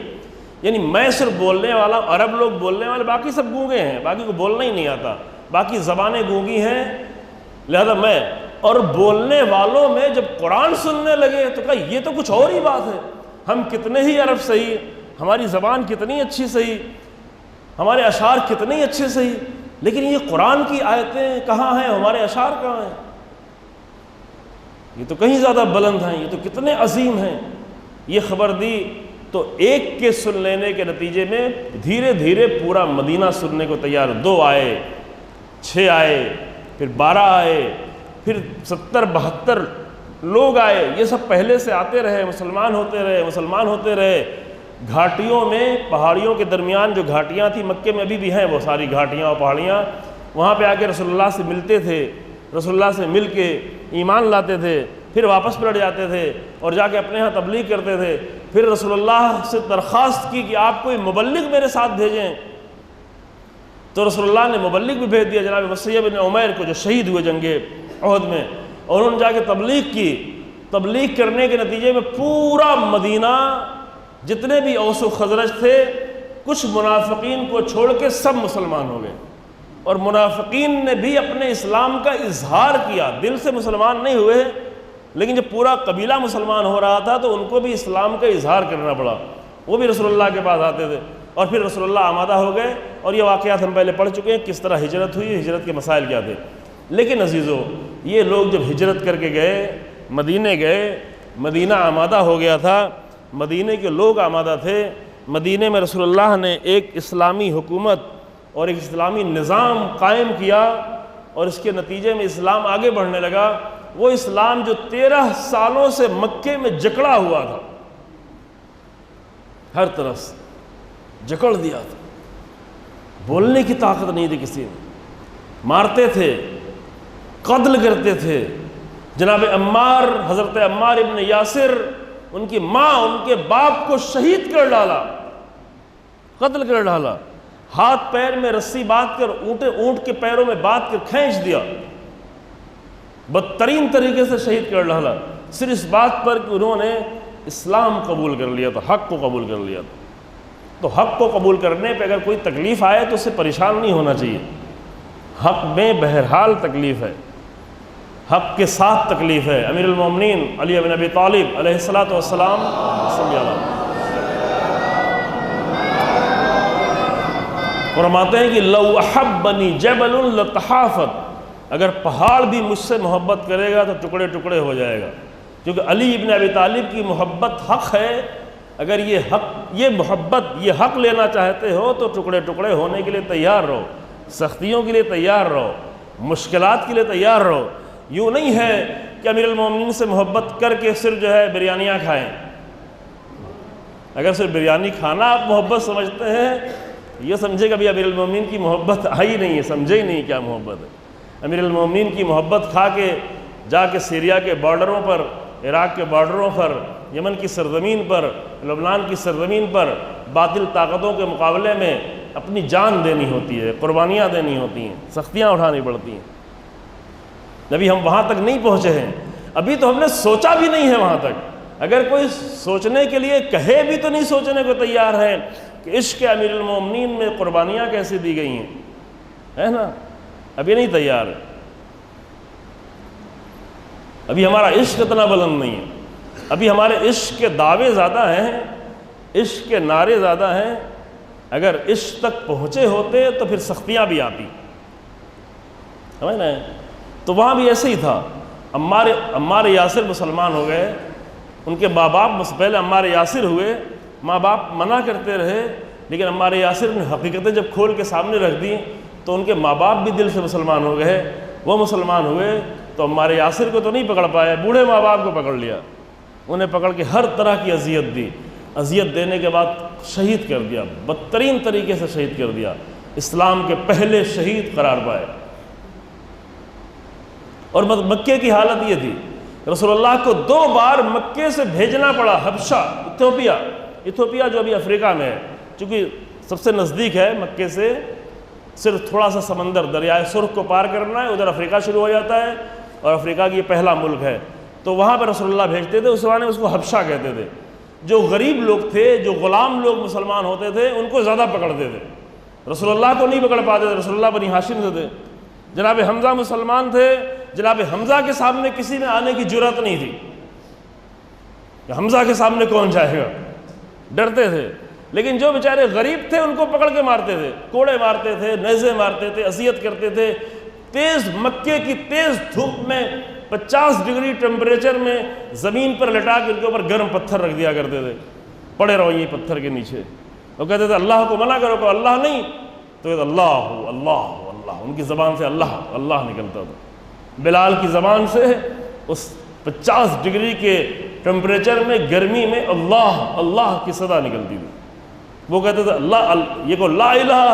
یعنی میں صرف بولنے والا، عرب لوگ بولنے والے، باقی سب گونگے ہیں، باقی کو بولنا ہی نہیں آتا، باقی زبانیں گونگی ہیں، لہذا میں، اور بولنے والوں میں جب قرآن سننے لگے تو کہا یہ تو کچھ اور ہی بات ہے، ہم کتنے ہی عرب صحیح، ہماری زبان کتنی اچھی صحیح، ہمارے اشعار کتنے اچھے صحیح، لیکن یہ قرآن کی آیتیں کہاں ہیں، ہمارے اشعار کہاں ہیں، یہ تو کہیں زیادہ بلند ہیں، یہ تو کتنے عظیم ہیں۔ یہ خبر دی تو ایک کے سن لینے کے نتیجے میں دھیرے دھیرے پورا مدینہ سننے کو تیار، 2 آئے، 6 آئے، پھر 12 آئے، پھر 70-72 لوگ آئے، یہ سب پہلے سے آتے رہے، مسلمان ہوتے رہے۔ گھاٹیوں میں، پہاڑیوں کے درمیان جو گھاٹیاں تھیں، مکے میں ابھی بھی ہیں وہ ساری گھاٹیاں اور پہاڑیاں، وہاں پہ آ کے رسول اللہ سے ملتے تھے، رسول اللہ سے مل کے ایمان لاتے تھے، پھر واپس پلٹ جاتے تھے اور جا کے اپنے ہاں تبلیغ کرتے تھے، پھر رسول اللہ سے درخواست کی کہ آپ کوئی مبلغ میرے ساتھ بھیجیں، تو رسول اللہ نے مبلغ بھی بھیج دیا، جناب مسیح بن عمیر کو، جو شہید ہوئے جنگ احد میں، اور انہوں نے جا کے تبلیغ کی۔ تبلیغ کرنے کے نتیجے میں پورا مدینہ، جتنے بھی اوس و خزرج تھے، کچھ منافقین کو چھوڑ کے سب مسلمان ہو گئے، اور منافقین نے بھی اپنے اسلام کا اظہار کیا، دل سے مسلمان نہیں ہوئے، لیکن جب پورا قبیلہ مسلمان ہو رہا تھا تو ان کو بھی اسلام کا اظہار کرنا پڑا، وہ بھی رسول اللہ کے پاس آتے تھے، اور پھر رسول اللہ آمادہ ہو گئے، اور یہ واقعات ہم پہلے پڑھ چکے ہیں، کس طرح ہجرت ہوئی، ہجرت کے مسائل کیا تھے۔ لیکن عزیزو، یہ لوگ جب ہجرت کر کے گئے، مدینے گئے، مدینہ آمادہ ہو گیا تھا، مدینے کے لوگ آمادہ تھے، مدینے میں رسول اللہ نے ایک اسلامی حکومت اور ایک اسلامی نظام قائم کیا، اور اس کے نتیجے میں اسلام آگے بڑھنے لگا۔ وہ اسلام جو 13 سالوں سے مکے میں جکڑا ہوا تھا، ہر طرف سے جکڑ دیا تھا، بولنے کی طاقت نہیں تھی کسی میں، مارتے تھے، قتل کرتے تھے۔ جناب عمار، حضرت عمار ابن یاسر، ان کی ماں، ان کے باپ کو شہید کر ڈالا، قتل کر ڈالا، ہاتھ پیر میں رسی باندھ کر، اونٹ کے پیروں میں باندھ کر کھینچ دیا، بدترین طریقے سے شہید کر ڈالا، صرف اس بات پر کہ انہوں نے اسلام قبول کر لیا تھا، حق کو قبول کر لیا تھا۔ تو حق کو قبول کرنے پہ اگر کوئی تکلیف آئے تو اس سے پریشان نہیں ہونا چاہیے، حق میں بہرحال تکلیف ہے، حق کے ساتھ تکلیف ہے۔ امیر المومنین علی بن ابی طالب علیہ السلام صلی اللہ علیہ فرماتے ہیں کہ لو احبنی جبل لتحافت، اگر پہاڑ بھی مجھ سے محبت کرے گا تو ٹکڑے ٹکڑے ہو جائے گا، کیونکہ علی ابن ابی طالب کی محبت حق ہے۔ اگر یہ محبت، یہ حق لینا چاہتے ہو تو ٹکڑے ٹکڑے ہونے کے لیے تیار رہو، سختیوں کے لیے تیار رہو، مشکلات کے لیے تیار رہو۔ یوں نہیں ہے کہ امیر المومنین سے محبت کر کے صرف جو ہے بریانیاں کھائیں۔ اگر صرف بریانی کھانا آپ محبت سمجھتے ہیں، یہ سمجھے کہ ابھی امیر المومنین کی محبت آئی نہیں ہے، سمجھے ہی نہیں کیا محبت ہے۔ امیر المومنین کی محبت کھا کے جا کے سیریا کے بارڈروں پر، عراق کے بارڈروں پر، یمن کی سرزمین پر، لبنان کی سرزمین پر باطل طاقتوں کے مقابلے میں اپنی جان دینی ہوتی ہے، قربانیاں دینی ہوتی ہیں، سختیاں اٹھانی پڑتی ہیں۔ نبی ہم وہاں تک نہیں پہنچے ہیں۔ ابھی تو ہم نے سوچا بھی نہیں ہے وہاں تک. اگر کوئی سوچنے کے لیے کہے بھی تو نہیں سوچنے کو تیار ہے کہ عشق امیر المومنین میں قربانیاں کیسے دی گئی ہیں, ہے نا. ابھی نہیں تیار ہے, ابھی ہمارا عشق اتنا بلند نہیں ہے, ابھی ہمارے عشق کے دعوے زیادہ ہیں, عشق کے نعرے زیادہ ہیں. اگر عشق تک پہنچے ہوتے تو پھر سختیاں بھی آتی, سمجھ رہے ہیں. تو وہاں بھی ایسے ہی تھا. عمار یاسر مسلمان ہو گئے, ان کے ماں باپ پہلے عمار یاسر ہوئے, ماں باپ منع کرتے رہے, لیکن عمار یاسر نے حقیقتیں جب کھول کے سامنے رکھ دی تو ان کے ماں باپ بھی دل سے مسلمان ہو گئے. وہ مسلمان ہوئے تو عمار یاسر کو تو نہیں پکڑ پائے, بوڑھے ماں باپ کو پکڑ لیا, انہیں پکڑ کے ہر طرح کی اذیت دی. اذیت دینے کے بعد شہید کر دیا, بدترین طریقے سے شہید کر دیا. اسلام کے پہلے شہید قرار پائے. اور مکے کی حالت یہ تھی, رسول اللہ کو 2 بار مکے سے بھیجنا پڑا حبشہ, ایتھوپیا جو ابھی افریقہ میں ہے, چونکہ سب سے نزدیک ہے مکے سے, صرف تھوڑا سا سمندر دریائے سرخ کو پار کرنا ہے, ادھر افریقہ شروع ہو جاتا ہے, اور افریقہ کی یہ پہلا ملک ہے. تو وہاں پہ رسول اللہ بھیجتے تھے. اس زمانے میں اس کو حبشہ کہتے تھے. جو غریب لوگ تھے, جو غلام لوگ مسلمان ہوتے تھے, ان کو زیادہ پکڑتے تھے. رسول اللہ کو نہیں پکڑ پاتے تھے. رسول اللہ بنی ہاشم سے تھے. جناب حمزہ مسلمان تھے, جناب حمزہ کے سامنے کسی نے آنے کی جرات نہیں تھی کہ حمزہ کے سامنے کون جائے گا, ڈرتے تھے. لیکن جو بیچارے غریب تھے ان کو پکڑ کے مارتے تھے, کوڑے مارتے تھے, نیزے مارتے تھے, اذیت کرتے تھے. تیز مکے کی تیز دھوپ میں 50 ڈگری ٹیمپریچر میں زمین پر لٹا کے ان کے اوپر گرم پتھر رکھ دیا کرتے تھے, پڑے رہو یہ پتھر کے نیچے. وہ کہتے تھے اللہ کو منع کرو, کہ اللہ نہیں, تو کہتے اللہ اللہ اللہ. ان کی زبان سے اللہ اللہ نکلتا تھا. بلال کی زبان سے اس 50 ڈگری کے ٹیمپریچر میں گرمی میں اللہ اللہ کی صدا نکلتی تھی. وہ کہتے تھے اللہ, یہ کو لا الہ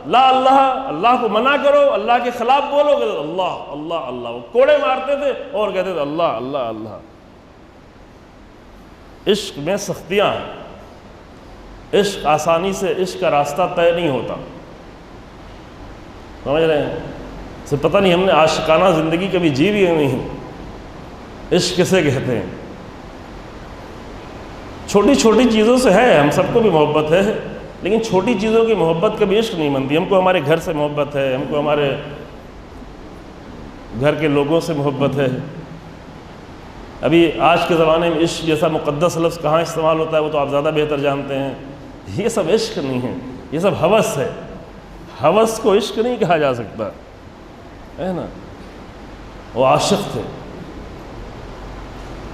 لا اللہ, اللہ کو منع کرو, اللہ کے خلاف بولو, کہتے تھے اللہ اللہ اللہ. وہ کوڑے مارتے تھے اور کہتے تھے اللہ اللہ اللہ. عشق میں سختیاں ہیں, عشق آسانی سے عشق کا راستہ طے نہیں ہوتا, سمجھ رہے ہیں. سے پتہ نہیں ہم نے عاشقانہ زندگی کبھی جی بھی نہیں. عشق کسے کہتے ہیں؟ چھوٹی چھوٹی چیزوں سے ہے, ہم سب کو بھی محبت ہے, لیکن چھوٹی چیزوں کی محبت کبھی عشق نہیں بنتی. ہم کو ہمارے گھر سے محبت ہے, ہم کو ہمارے گھر کے لوگوں سے محبت ہے. ابھی آج کے زمانے میں عشق جیسا مقدس لفظ کہاں استعمال ہوتا ہے وہ تو آپ زیادہ بہتر جانتے ہیں. یہ سب عشق نہیں ہے, یہ سب ہوس ہے. ہوس کو عشق نہیں کہا جا سکتا, ہے نا. وہ عاشق تھے.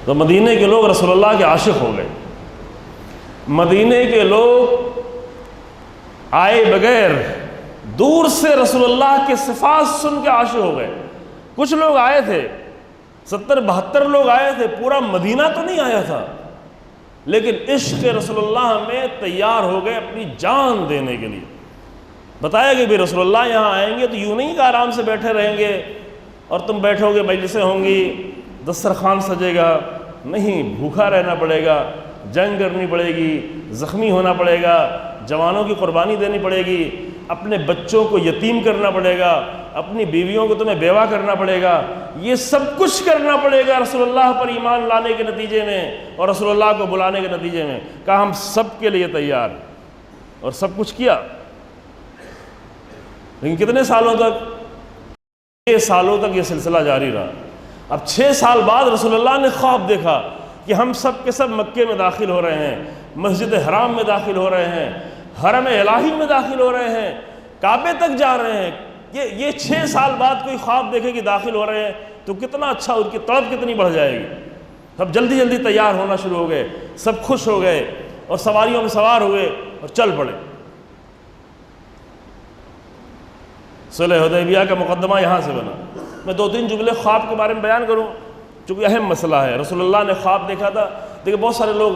تو مدینے کے لوگ رسول اللہ کے عاشق ہو گئے. مدینے کے لوگ آئے بغیر دور سے رسول اللہ کے صفات سن کے عاشق ہو گئے. کچھ لوگ آئے تھے, 70-72 لوگ آئے تھے, پورا مدینہ تو نہیں آیا تھا, لیکن عشق رسول اللہ میں تیار ہو گئے اپنی جان دینے کے لیے. بتایا کہ بھی رسول اللہ یہاں آئیں گے تو یوں نہیں کہ آرام سے بیٹھے رہیں گے اور تم بیٹھو گے, مجلسیں ہوں گی, دسترخوان سجے گا. نہیں, بھوکا رہنا پڑے گا, جنگ کرنی پڑے گی, زخمی ہونا پڑے گا, جوانوں کی قربانی دینی پڑے گی, اپنے بچوں کو یتیم کرنا پڑے گا, اپنی بیویوں کو تمہیں بیوہ کرنا پڑے گا. یہ سب کچھ کرنا پڑے گا رسول اللہ پر ایمان لانے کے نتیجے میں اور رسول اللہ کو بلانے کے نتیجے میں. کہا ہم سب کے لیے تیار, اور سب کچھ کیا. لیکن کتنے سالوں تک؟ 6 سالوں تک یہ سلسلہ جاری رہا. اب 6 سال بعد رسول اللہ نے خواب دیکھا کہ ہم سب کے سب مکے میں داخل ہو رہے ہیں, مسجد حرام میں داخل ہو رہے ہیں, حرم الہی میں داخل ہو رہے ہیں, کعبے تک جا رہے ہیں. یہ 6 سال بعد کوئی خواب دیکھے کہ داخل ہو رہے ہیں تو کتنا اچھا, ان کی تڑپ کتنی بڑھ جائے گی. سب جلدی جلدی تیار ہونا شروع ہو گئے, سب خوش ہو گئے اور سواریوں میں سوار ہوئے اور چل پڑے. صلح حدیبیہ کا مقدمہ یہاں سے بنا. میں 2-3 جملے خواب کے بارے میں بیان کروں چونکہ اہم مسئلہ ہے. رسول اللہ نے خواب دیکھا تھا. دیکھیں بہت سارے لوگ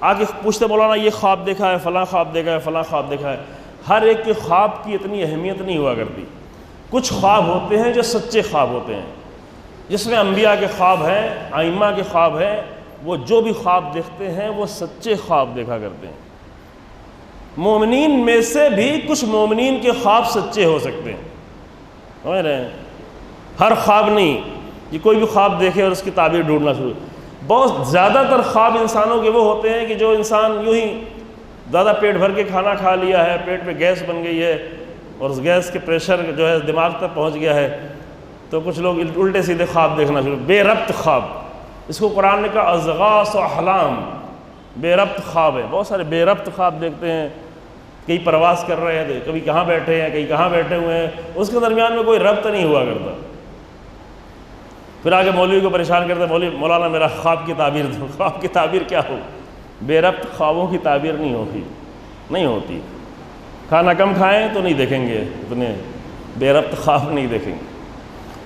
آ کے پوچھتے مولانا یہ خواب دیکھا ہے, فلاں خواب دیکھا ہے, فلاں خواب دیکھا ہے. ہر ایک کے خواب کی اتنی اہمیت نہیں ہوا کرتی. کچھ خواب ہوتے ہیں جو سچے خواب ہوتے ہیں, جس میں انبیاء کے خواب ہیں, ائمہ کے خواب ہیں. وہ جو بھی خواب دیکھتے ہیں وہ سچے خواب دیکھا کرتے ہیں. مومنین میں سے بھی کچھ مومنین کے خواب سچے ہو سکتے ہیں, سمجھ رہے ہیں. ہر خواب نہیں. یہ کوئی بھی خواب دیکھے اور اس کی تعبیر ڈھونڈنا شروع. بہت زیادہ تر خواب انسانوں کے وہ ہوتے ہیں کہ جو انسان یوں ہی زیادہ پیٹ بھر کے کھانا کھا لیا ہے، پیٹ میں گیس بن گئی ہے اور اس گیس کے پریشر جو ہے دماغ تک پہنچ گیا ہے، تو کچھ لوگ الٹے سیدھے خواب دیکھنا شروع. بے ربط خواب، اس کو قرآن نے کہا اضغاث و احلام، بے ربط خواب ہے. بہت سارے بے ربط خواب دیکھتے ہیں، کہیں پرواز کر رہے ہیں، کبھی کہاں بیٹھے ہیں، کہیں کہاں بیٹھے ہوئے ہیں، اس کے درمیان میں کوئی ربط نہیں ہوا کرتا. پھر آگے مولوی کو پریشان کرتے ہیں، مولانا میرا خواب کی تعبیر دو. خواب کی تعبیر کیا ہو؟ بے ربط خوابوں کی تعبیر نہیں ہوتی. کھانا کم کھائیں تو نہیں دیکھیں گے اتنے بے ربط خواب نہیں دیکھیں گے.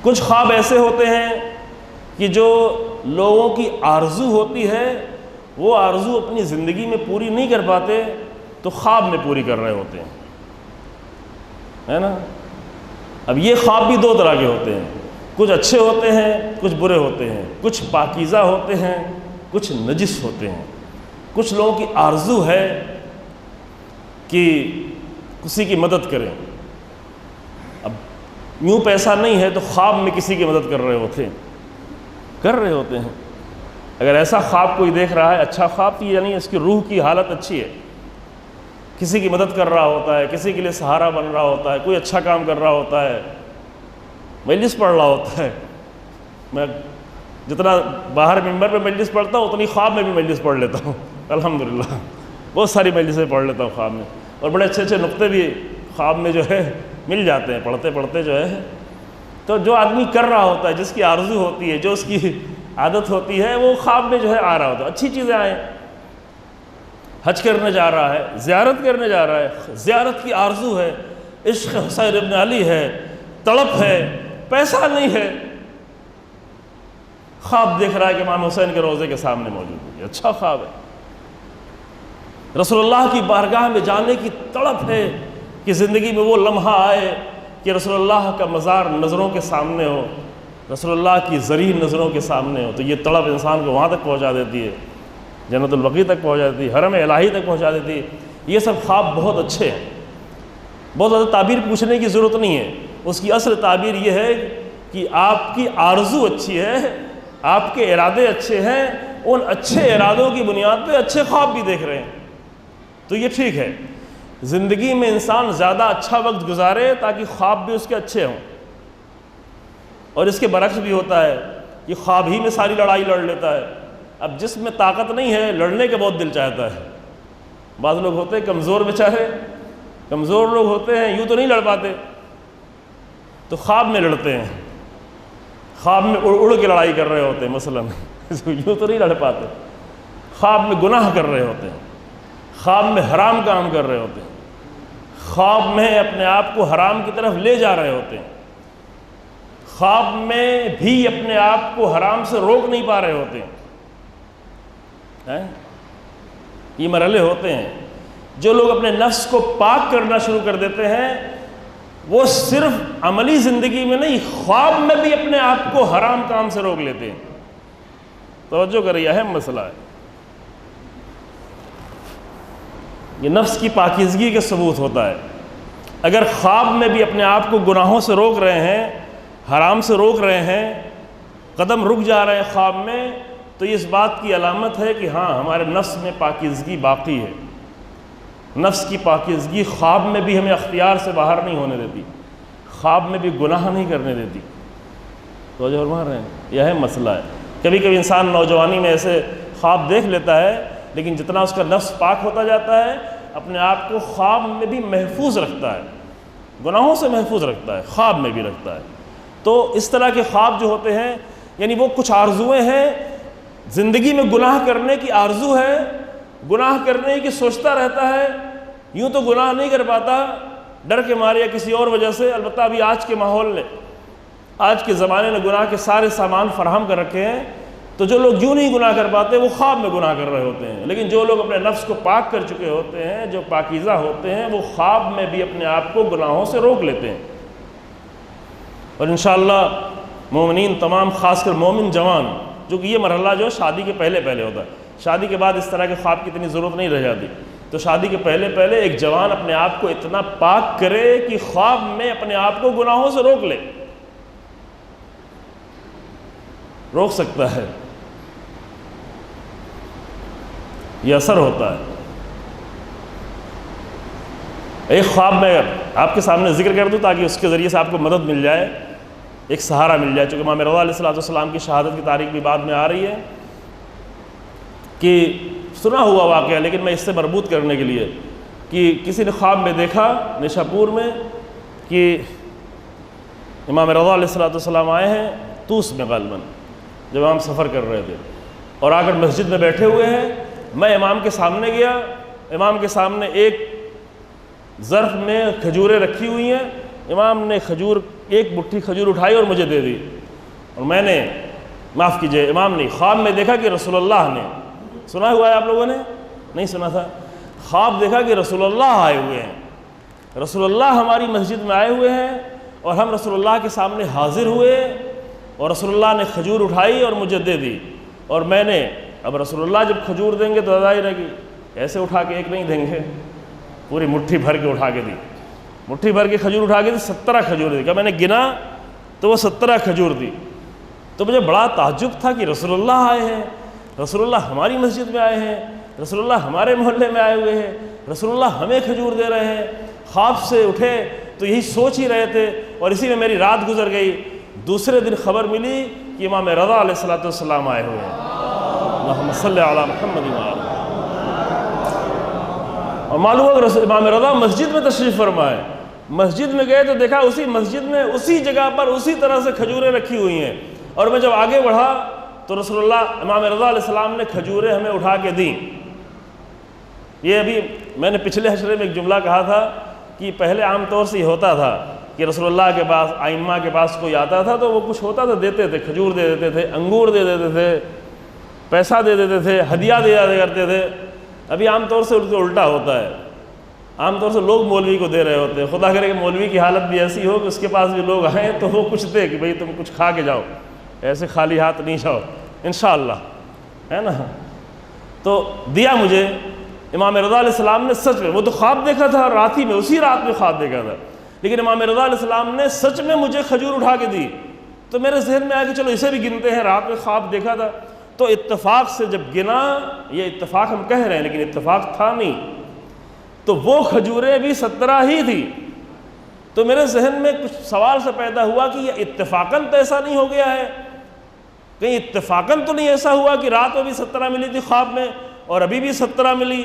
کچھ خواب ایسے ہوتے ہیں کہ جو لوگوں کی آرزو ہوتی ہے، وہ آرزو اپنی زندگی میں پوری نہیں کر پاتے تو خواب میں پوری کر رہے ہوتے ہیں، ہے نا. اب یہ خواب بھی دو طرح کے ہوتے ہیں، کچھ اچھے ہوتے ہیں، کچھ برے ہوتے ہیں، کچھ پاکیزہ ہوتے ہیں، کچھ نجس ہوتے ہیں. کچھ لوگوں کی آرزو ہے کہ کسی کی مدد کریں. اب یوں پیسہ نہیں ہے تو خواب میں کسی کی مدد کر رہے ہوتے ہیں. اگر ایسا خواب کوئی دیکھ رہا ہے، اچھا خواب کی یعنی اس کی روح کی حالت اچھی ہے، کسی کی مدد کر رہا ہوتا ہے، کسی کے لیے سہارا بن رہا ہوتا ہے، کوئی اچھا کام کر رہا ہوتا ہے، مجلس پڑھ رہا ہوتا ہے. میں جتنا باہر ممبر پہ مجلس پڑھتا ہوں اتنی خواب میں بھی مجلس پڑھ لیتا ہوں الحمدللہ. بہت ساری مجلسیں پڑھ لیتا ہوں خواب میں، اور بڑے اچھے اچھے نقطے بھی خواب میں جو ہے مل جاتے ہیں پڑھتے پڑھتے جو ہے. تو جو آدمی کر رہا ہوتا ہے، جس کی آرزو ہوتی ہے، جو اس کی عادت ہوتی ہے، وہ خواب میں جو ہے آ رہا ہوتا ہے. اچھی چیزیں آئیں، حج کرنے جا رہا ہے، زیارت کرنے جا رہا ہے، زیارت کی آرزو ہے، عشق حسین ابن علی ہے، تڑپ ہے، پیسہ نہیں ہے، خواب دیکھ رہا ہے کہ امام حسین کے روضے کے سامنے موجود ہے. اچھا خواب ہے. رسول اللہ کی بارگاہ میں جانے کی تڑپ ہے کہ زندگی میں وہ لمحہ آئے کہ رسول اللہ کا مزار نظروں کے سامنے ہو، رسول اللہ کی زرعی نظروں کے سامنے ہو. تو یہ تڑپ انسان کو وہاں تک پہنچا دیتی ہے، جنت البقیع تک پہنچا دیتی ہے، حرم الہی تک پہنچا دیتی ہے. یہ سب خواب بہت اچھے ہیں، بہت زیادہ تعبیر پوچھنے کی ضرورت نہیں ہے. اس کی اصل تعبیر یہ ہے کہ آپ کی آرزو اچھی ہے، آپ کے ارادے اچھے ہیں، ان اچھے ارادوں کی بنیاد پہ اچھے خواب بھی دیکھ رہے ہیں، تو یہ ٹھیک ہے. زندگی میں انسان زیادہ اچھا وقت گزارے تاکہ خواب بھی اس کے اچھے ہوں. اور اس کے برعکس بھی ہوتا ہے کہ خواب ہی میں ساری لڑائی لڑ لیتا ہے. اب جس میں طاقت نہیں ہے لڑنے کا بہت دل چاہتا ہے. بعض لوگ ہوتے ہیں کمزور بیچارے، کمزور لوگ ہوتے ہیں، یوں تو نہیں لڑ پاتے، تو خواب میں لڑتے ہیں، خواب میں اڑ کے لڑائی کر رہے ہوتے ہیں. مثلا یوں تو نہیں لڑ پاتے، خواب میں گناہ کر رہے ہوتے ہیں، خواب میں حرام کام کر رہے ہوتے ہیں، خواب میں اپنے آپ کو حرام کی طرف لے جا رہے ہوتے ہیں، خواب میں بھی اپنے آپ کو حرام سے روک نہیں پا رہے ہوتے ہیں. یہ مرحلے ہوتے ہیں. جو لوگ اپنے نفس کو پاک کرنا شروع کر دیتے ہیں، وہ صرف عملی زندگی میں نہیں، خواب میں بھی اپنے آپ کو حرام کام سے روک لیتے ہیں. توجہ کریں، یہ اہم مسئلہ ہے. یہ نفس کی پاکیزگی کا ثبوت ہوتا ہے. اگر خواب میں بھی اپنے آپ کو گناہوں سے روک رہے ہیں، حرام سے روک رہے ہیں، قدم رک جا رہے ہیں خواب میں، تو یہ اس بات کی علامت ہے کہ ہاں ہمارے نفس میں پاکیزگی باقی ہے. نفس کی پاکیزگی خواب میں بھی ہمیں اختیار سے باہر نہیں ہونے دیتی، خواب میں بھی گناہ نہیں کرنے دیتی. تو جو فرما رہے ہیں یہ اہم مسئلہ ہے. کبھی کبھی انسان نوجوانی میں ایسے خواب دیکھ لیتا ہے، لیکن جتنا اس کا نفس پاک ہوتا جاتا ہے، اپنے آپ کو خواب میں بھی محفوظ رکھتا ہے، گناہوں سے محفوظ رکھتا ہے، خواب میں بھی رکھتا ہے. تو اس طرح کے خواب جو ہوتے ہیں، یعنی وہ کچھ آرزویں ہیں، زندگی میں گناہ کرنے کی آرزو ہے، گناہ کرنے کی سوچتا رہتا ہے، یوں تو گناہ نہیں کر پاتا ڈر کے مارے یا کسی اور وجہ سے. البتہ ابھی آج کے ماحول نے، آج کے زمانے نے گناہ کے سارے سامان فراہم کر رکھے ہیں، تو جو لوگ یوں نہیں گناہ کر پاتے وہ خواب میں گناہ کر رہے ہوتے ہیں. لیکن جو لوگ اپنے نفس کو پاک کر چکے ہوتے ہیں، جو پاکیزہ ہوتے ہیں، وہ خواب میں بھی اپنے آپ کو گناہوں سے روک لیتے ہیں. اور انشاءاللہ مومنین تمام، خاص کر مومن جوان، جو کہ یہ مرحلہ جو شادی کے پہلے ہوتا ہے، شادی کے بعد اس طرح کے خواب کی اتنی ضرورت نہیں رہ جاتی. تو شادی کے پہلے ایک جوان اپنے آپ کو اتنا پاک کرے کہ خواب میں اپنے آپ کو گناہوں سے روک لے. روک سکتا ہے، یہ اثر ہوتا ہے۔ ایک خواب میں آپ کے سامنے ذکر کر دوں تاکہ اس کے ذریعے سے آپ کو مدد مل جائے، ایک سہارا مل جائے، چونکہ امام رضا علیہ السلام کی شہادت کی تاریخ بھی بعد میں آ رہی ہے، کہ سنا ہوا واقعہ لیکن میں اس سے مربوط کرنے کے لیے کہ کسی نے خواب میں دیکھا نیشاپور میں کہ امام رضا علیہ السلام آئے ہیں طوس میں غالباً، جب امام سفر کر رہے تھے، اور آ کر مسجد میں بیٹھے ہوئے ہیں۔ میں امام کے سامنے گیا، امام کے سامنے ایک ظرف میں کھجوریں رکھی ہوئی ہیں، امام نے ایک مٹھی کھجور اٹھائی اور مجھے دے دی، اور میں نے معاف کیجئے امام نے خواب میں دیکھا کہ رسول اللہ نے، سنا ہوا ہے آپ لوگوں نے؟ نہیں سنا تھا؟ خواب دیکھا کہ رسول اللہ آئے ہوئے ہیں، رسول اللہ ہماری مسجد میں آئے ہوئے ہیں، اور ہم رسول اللہ کے سامنے حاضر ہوئے، اور رسول اللہ نے کھجور اٹھائی اور مجھے دے دی، اور میں نے اب رسول اللہ جب کھجور دیں گے تو ظاہر ہے کہ ایسے اٹھا کے ایک نہیں دیں گے، پوری مٹھی بھر کے اٹھا کے دی، مٹھی بھر کے کھجور اٹھا کے دی، 17 کھجور دی، کہ میں نے گنا تو وہ 17 کھجور دی۔ تو مجھے بڑا تعجب تھا کہ رسول اللہ آئے ہیں، رسول اللہ ہماری مسجد میں آئے ہیں، رسول اللہ ہمارے محلے میں آئے ہوئے ہیں، رسول اللہ ہمیں کھجور دے رہے ہیں۔ خواب سے اٹھے تو یہی سوچ ہی رہے تھے، اور اسی میں میری رات گزر گئی۔ دوسرے دن خبر ملی کہ امام رضا علیہ السلام آئے ہوئے ہیں، اللہم صلی علی محمد و آلہ، اور معلوم ہو کہ امام رضا مسجد میں تشریف فرمائے، مسجد میں گئے تو دیکھا اسی مسجد میں اسی جگہ پر اسی طرح سے کھجوریں رکھی ہوئی ہیں، اور میں جب آگے بڑھا تو رسول اللہ امام رضا علیہ السلام نے کھجوریں ہمیں اٹھا کے دیں۔ یہ ابھی میں نے پچھلے حشرے میں ایک جملہ کہا تھا کہ پہلے عام طور سے یہ ہوتا تھا کہ رسول اللہ کے پاس، ائمہ کے پاس کوئی آتا تھا تو وہ کچھ ہوتا تھا دیتے تھے، کھجور دے دیتے تھے، انگور دے دیتے تھے، پیسہ دے دیتے تھے، ہدیہ دے دیا کرتے تھے۔ ابھی عام طور سے الٹا ہوتا ہے، عام طور سے لوگ مولوی کو دے رہے ہوتے ہیں۔ خدا کرے کہ مولوی کی حالت بھی ایسی ہو کہ اس کے پاس بھی لوگ آئیں تو وہ کچھ دے کہ بھئی تم کچھ کھا کے جاؤ، ایسے خالی ہاتھ نہیں جاؤ انشاءاللہ، ہے نا۔ تو دیا مجھے امام رضا علیہ السلام نے سچ میں، وہ تو خواب دیکھا تھا رات ہی میں، اسی رات میں خواب دیکھا تھا، لیکن امام رضا علیہ السلام نے سچ میں مجھے کھجور اٹھا کے دی۔ تو میرے ذہن میں آیا کہ چلو اسے بھی گنتے ہیں، رات میں خواب دیکھا تھا۔ تو اتفاق سے جب گنا، یہ اتفاق ہم کہہ رہے ہیں لیکن اتفاق تھا نہیں، تو وہ کھجوریں بھی 17 ہی تھی۔ تو میرے ذہن میں کچھ سوال سے پیدا ہوا کہ یہ اتفاقاً تو ایسا نہیں ہو گیا ہے، کہیں اتفاقاً تو نہیں ایسا ہوا کہ رات میں بھی 17 ملی تھی خواب میں اور ابھی بھی 17 ملی۔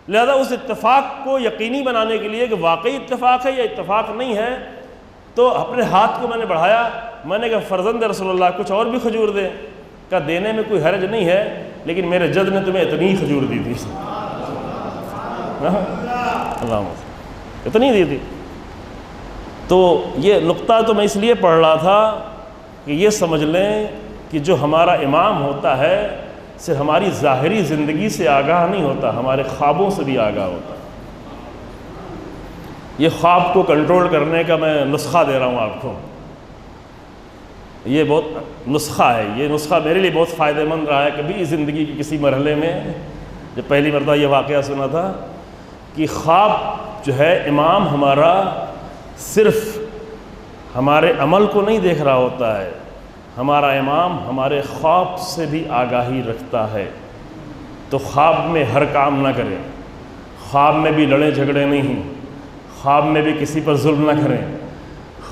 لہذا اس اتفاق کو یقینی بنانے کے لیے کہ واقعی اتفاق ہے یا اتفاق نہیں ہے، تو اپنے ہاتھ کو میں نے بڑھایا، میں نے کہا فرزند رسول اللہ کچھ اور بھی کھجور دے، کہا دینے میں کوئی حرج نہیں ہے، لیکن میرے جد نے تمہیں اتنی کھجور دی تھی، اللہ اتنی دی تھی۔ تو یہ نقطہ تو میں اس لیے پڑھ رہا تھا کہ یہ سمجھ لیں کہ جو ہمارا امام ہوتا ہے صرف ہماری ظاہری زندگی سے آگاہ نہیں ہوتا، ہمارے خوابوں سے بھی آگاہ ہوتا ہے۔ یہ خواب کو کنٹرول کرنے کا میں نسخہ دے رہا ہوں آپ کو، یہ بہت نسخہ ہے، یہ نسخہ میرے لیے بہت فائدہ مند رہا ہے۔ کبھی زندگی کے کسی مرحلے میں جب پہلی مرتبہ یہ واقعہ سنا تھا کہ خواب جو ہے امام ہمارا صرف ہمارے عمل کو نہیں دیکھ رہا ہوتا ہے، ہمارا امام ہمارے خواب سے بھی آگاہی رکھتا ہے۔ تو خواب میں ہر کام نہ کریں، خواب میں بھی لڑیں جھگڑے نہیں، خواب میں بھی کسی پر ظلم نہ کریں،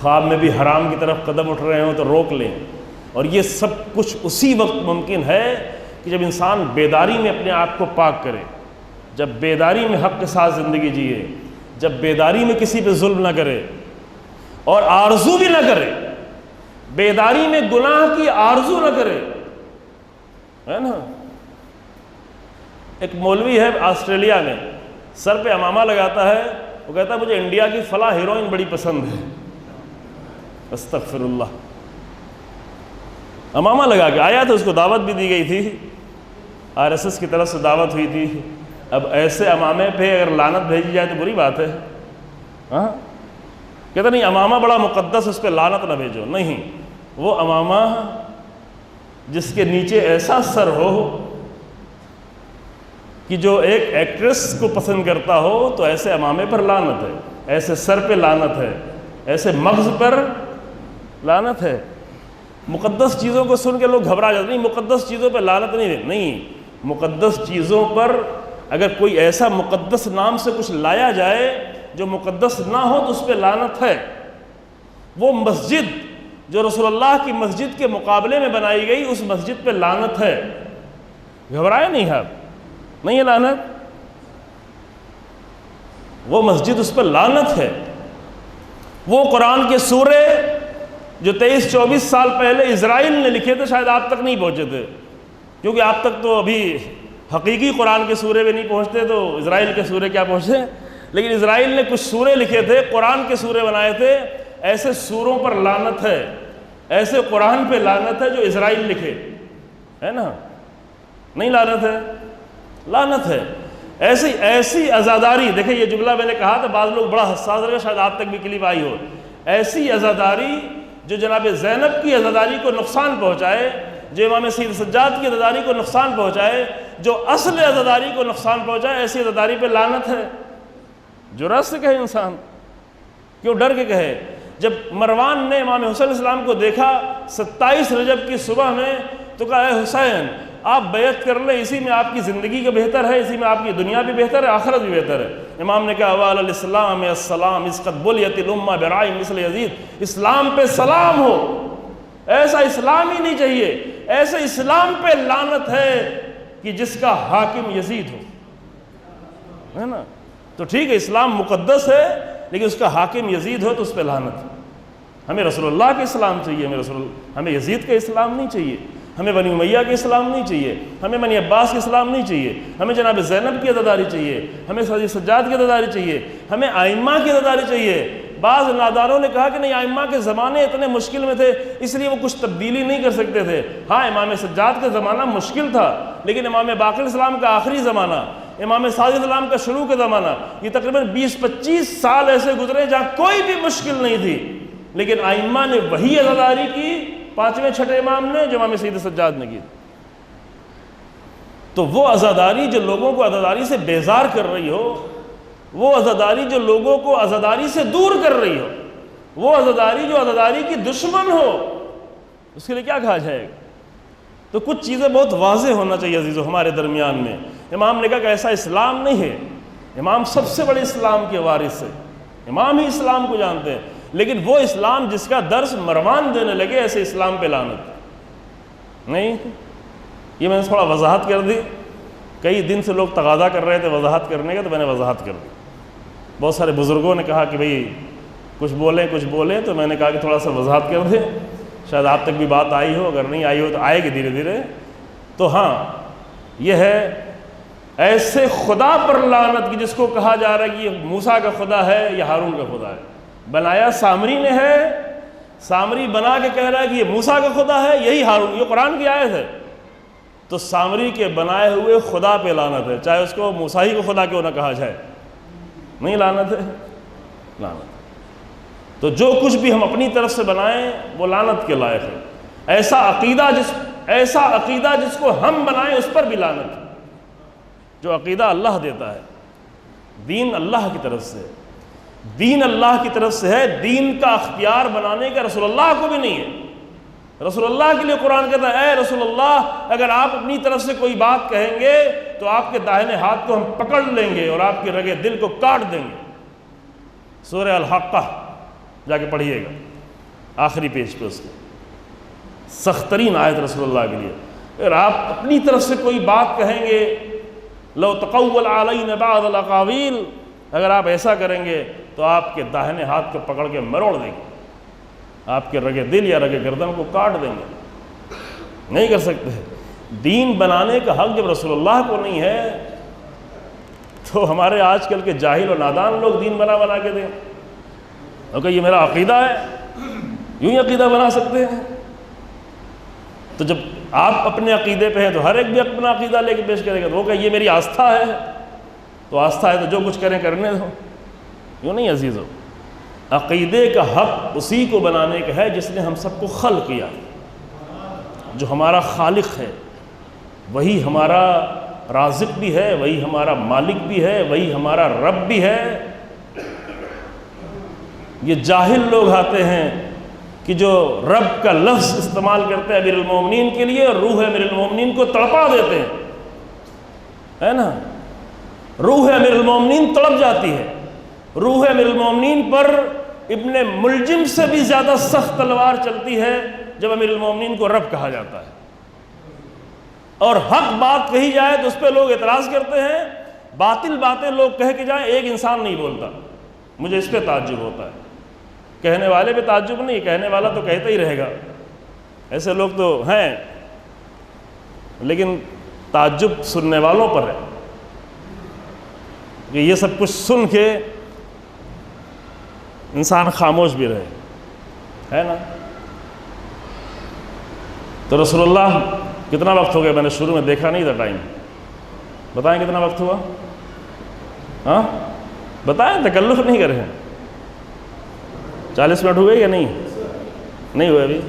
خواب میں بھی حرام کی طرف قدم اٹھ رہے ہوں تو روک لیں۔ اور یہ سب کچھ اسی وقت ممکن ہے کہ جب انسان بیداری میں اپنے آپ کو پاک کرے، جب بیداری میں حق کے ساتھ زندگی جیے، جب بیداری میں کسی پہ ظلم نہ کرے اور آرزو بھی نہ کرے، بیداری میں گناہ کی آرزو نہ کرے، ہے نا۔ ایک مولوی ہے آسٹریلیا میں، سر پہ امامہ لگاتا ہے، وہ کہتا ہے مجھے انڈیا کی فلاں ہیروئن بڑی پسند ہے، استغفر اللہ، امامہ لگا کے آیا تو اس کو دعوت بھی دی گئی تھی، RSS کی طرف سے دعوت ہوئی تھی۔ اب ایسے امامے پہ اگر لعنت بھیجی جائے تو بری بات ہے، ہاں کہتا نہیں امامہ بڑا مقدس، اس پہ لعنت نہ بھیجو، نہیں، وہ امامہ جس کے نیچے ایسا سر ہو کہ جو ایک ایکٹریس کو پسند کرتا ہو تو ایسے امامے پر لعنت ہے، ایسے سر پہ لعنت ہے، ایسے مغز پر لعنت ہے۔ مقدس چیزوں کو سن کے لوگ گھبرا جاتے، نہیں مقدس چیزوں پہ لعنت نہیں، مقدس چیزوں پر اگر کوئی ایسا مقدس نام سے کچھ لایا جائے جو مقدس نہ ہو تو اس پہ لعنت ہے۔ وہ مسجد جو رسول اللہ کی مسجد کے مقابلے میں بنائی گئی اس مسجد پہ لعنت ہے، گھبرائے نہیں آپ، نہیں ہے لعنت، وہ مسجد اس پر لعنت ہے۔ وہ قرآن کے سورے جو 23-24 سال پہلے اسرائیل نے لکھے تھے شاید آپ تک نہیں پہنچے تھے، کیونکہ آپ تک تو ابھی حقیقی قرآن کے سورے بھی نہیں پہنچتے، تو اسرائیل کے سورے کیا پہنچے، لیکن اسرائیل نے کچھ سورے لکھے تھے، قرآن کے سورے بنائے تھے، ایسے سوروں پر لعنت ہے، ایسے قرآن پہ لعنت ہے جو اسرائیل لکھے، ہے نا، نہیں لعنت ہے، لعنت ہے۔ ایسی عزاداری، دیکھیں یہ جملہ میں نے کہا تھا بعض لوگ بڑا حساس رہے، شاید آپ تک بھی کلپ آئی ہو، ایسی عزاداری جو جناب زینب کی عزاداری کو نقصان پہنچائے، جو امام سید سجاد کی عزاداری کو نقصان پہنچائے، جو اصل عزاداری کو نقصان پہنچائے، ایسی عزاداری پہ لعنت ہے۔ جرأت سے کہے انسان، کیوں ڈر کے کہے؟ جب مروان نے امام حسین علیہ السلام کو دیکھا 27 رجب کی صبح میں تو کہا اے حسین آپ بیعت کر لیں، اسی میں آپ کی زندگی کا بہتر ہے، اسی میں آپ کی دنیا بھی بہتر ہے، آخرت بھی بہتر ہے۔ امام نے کہا وعلی الاسلام السلام اس قد بلیت الامہ برائے مثل یزید، اسلام پہ سلام ہو، ایسا اسلام ہی نہیں چاہیے، ایسے اسلام پہ لعنت ہے کہ جس کا حاکم یزید ہو، ہے نا۔ تو ٹھیک ہے اسلام مقدس ہے لیکن اس کا حاکم یزید ہو تو اس پہ لعنت ہے۔ ہمیں رسول اللہ کے اسلام چاہیے، ہمیں یزید کا اسلام نہیں چاہیے، ہمیں بنی امیہ کے اسلام نہیں چاہیے، ہمیں بنی عباس کے اسلام نہیں چاہیے، ہمیں جناب زینب کی عزاداری چاہیے، ہمیں سجاد کی عزاداری چاہیے، ہمیں ائمہ کی عزاداری چاہیے۔ بعض نادانوں نے کہا کہ نہیں ائمہ کے زمانے اتنے مشکل میں تھے اس لیے وہ کچھ تبدیلی نہیں کر سکتے تھے۔ ہاں امام سجاد کا زمانہ مشکل تھا، لیکن امام باقر السلام کا آخری زمانہ، امام صادق السلام کا شروع کا زمانہ، یہ تقریباً 20-25 سال ایسے گزرے جہاں کوئی بھی مشکل نہیں تھی، لیکن ائمہ نے وہی عزاداری کی، 5ویں 6ٹھے امام نے جو امام سید سجاد نے کی۔ تو وہ عزاداری جو لوگوں کو عزاداری سے بیزار کر رہی ہو، وہ عزاداری جو لوگوں کو عزاداری سے دور کر رہی ہو، وہ عزاداری جو عزاداری کی دشمن ہو، اس کے لیے کیا کہا جائے گا؟ تو کچھ چیزیں بہت واضح ہونا چاہیے عزیزو ہمارے درمیان میں۔ امام نے کہا کہ ایسا اسلام نہیں ہے، امام سب سے بڑے اسلام کے وارث ہے، امام ہی اسلام کو جانتے ہیں، لیکن وہ اسلام جس کا درس مروان دینے لگے ایسے اسلام پہ لعنت نہیں۔ یہ میں نے تھوڑا وضاحت کر دی، کئی دن سے لوگ تقاضا کر رہے تھے وضاحت کرنے کا تو میں نے وضاحت کر دی۔ بہت سارے بزرگوں نے کہا کہ بھئی کچھ بولیں تو میں نے کہا کہ تھوڑا سا وضاحت کر دیں، شاید آپ تک بھی بات آئی ہو، اگر نہیں آئی ہو تو آئے گی دھیرے دھیرے۔ تو ہاں یہ ہے ایسے خدا پر لعنت کی جس کو کہا جا رہا ہے کہ یہ موسیٰ کا خدا ہے یا ہارون کا خدا ہے، بنایا سامری نے ہے، سامری بنا کے کہہ رہا ہے کہ یہ موسیٰ کا خدا ہے، یہی ہارون، یہ قرآن کی آیت ہے، تو سامری کے بنائے ہوئے خدا پہ لعنت ہے، چاہے اس کو موسیٰ ہی کو خدا کیوں نہ کہا جائے، نہیں لعنت ہے، لعنت۔ تو جو کچھ بھی ہم اپنی طرف سے بنائیں وہ لعنت کے لائق ہے۔ ایسا عقیدہ جس کو ہم بنائیں اس پر بھی لعنت ہے۔ جو عقیدہ اللہ دیتا ہے، دین اللہ کی طرف سے، دین اللہ کی طرف سے ہے، دین کا اختیار بنانے کا رسول اللہ کو بھی نہیں ہے۔ رسول اللہ کے لیے قرآن کہتا ہے اے رسول اللہ اگر آپ اپنی طرف سے کوئی بات کہیں گے تو آپ کے داہنے ہاتھ کو ہم پکڑ لیں گے اور آپ کے رگے دل کو کاٹ دیں گے۔ سورہ الحقہ جا کے پڑھیے گا، آخری پیج پہ اس کے سخت ترین آیت رسول اللہ کے لیے۔ اگر آپ اپنی طرف سے کوئی بات کہیں گے، لو تقول علینا بعض الاقاویل، اگر آپ ایسا کریں گے تو آپ کے داہنے ہاتھ کو پکڑ کے مروڑ دیں گے، آپ کے رگے دل یا رگے گردن کو کاٹ دیں گے، نہیں کر سکتے۔ دین بنانے کا حق جب رسول اللہ کو نہیں ہے تو ہمارے آج کل کے جاہل و نادان لوگ دین بنا کے دیں، اوکے یہ میرا عقیدہ ہے، یوں ہی عقیدہ بنا سکتے ہیں؟ تو جب آپ اپنے عقیدے پہ ہیں تو ہر ایک بھی اپنا عقیدہ لے کے پیش کرے گا، تو وہ کہ یہ میری آستھا ہے، تو آستھا ہے تو جو کچھ کریں کرنے دو، یوں نہیں عزیزو۔ عقیدے کا حق اسی کو بنانے کا ہے جس نے ہم سب کو خلق کیا، جو ہمارا خالق ہے، وہی ہمارا رازق بھی ہے، وہی ہمارا مالک بھی ہے، وہی ہمارا رب بھی ہے۔ یہ جاہل لوگ آتے ہیں کہ جو رب کا لفظ استعمال کرتے ہیں امیر المومنین کے لیے، روح امیر المومنین کو تڑپا دیتے ہیں، ہے نا؟ روح امیر المومنین تڑپ جاتی ہے۔ روح امیر المومنین پر ابن ملجم سے بھی زیادہ سخت تلوار چلتی ہے جب امیر المومنین کو رب کہا جاتا ہے، اور حق بات کہی جائے تو اس پہ لوگ اعتراض کرتے ہیں، باطل باتیں لوگ کہہ کے جائیں، ایک انسان نہیں بولتا۔ مجھے اس پہ تعجب ہوتا ہے، کہنے والے پہ تعجب نہیں، کہنے والا تو کہتا ہی رہے گا، ایسے لوگ تو ہیں، لیکن تعجب سننے والوں پر ہے کہ یہ سب کچھ سن کے انسان خاموش بھی رہے، ہے نا؟ تو رسول اللہ کتنا وقت ہو گیا؟ میں نے شروع میں دیکھا نہیں تھا ٹائم، بتائیں کتنا وقت ہوا؟ ہاں بتائیں، تکلف نہیں کریں۔ 40 منٹ ہوئے یا نہیں ہوئے ابھی؟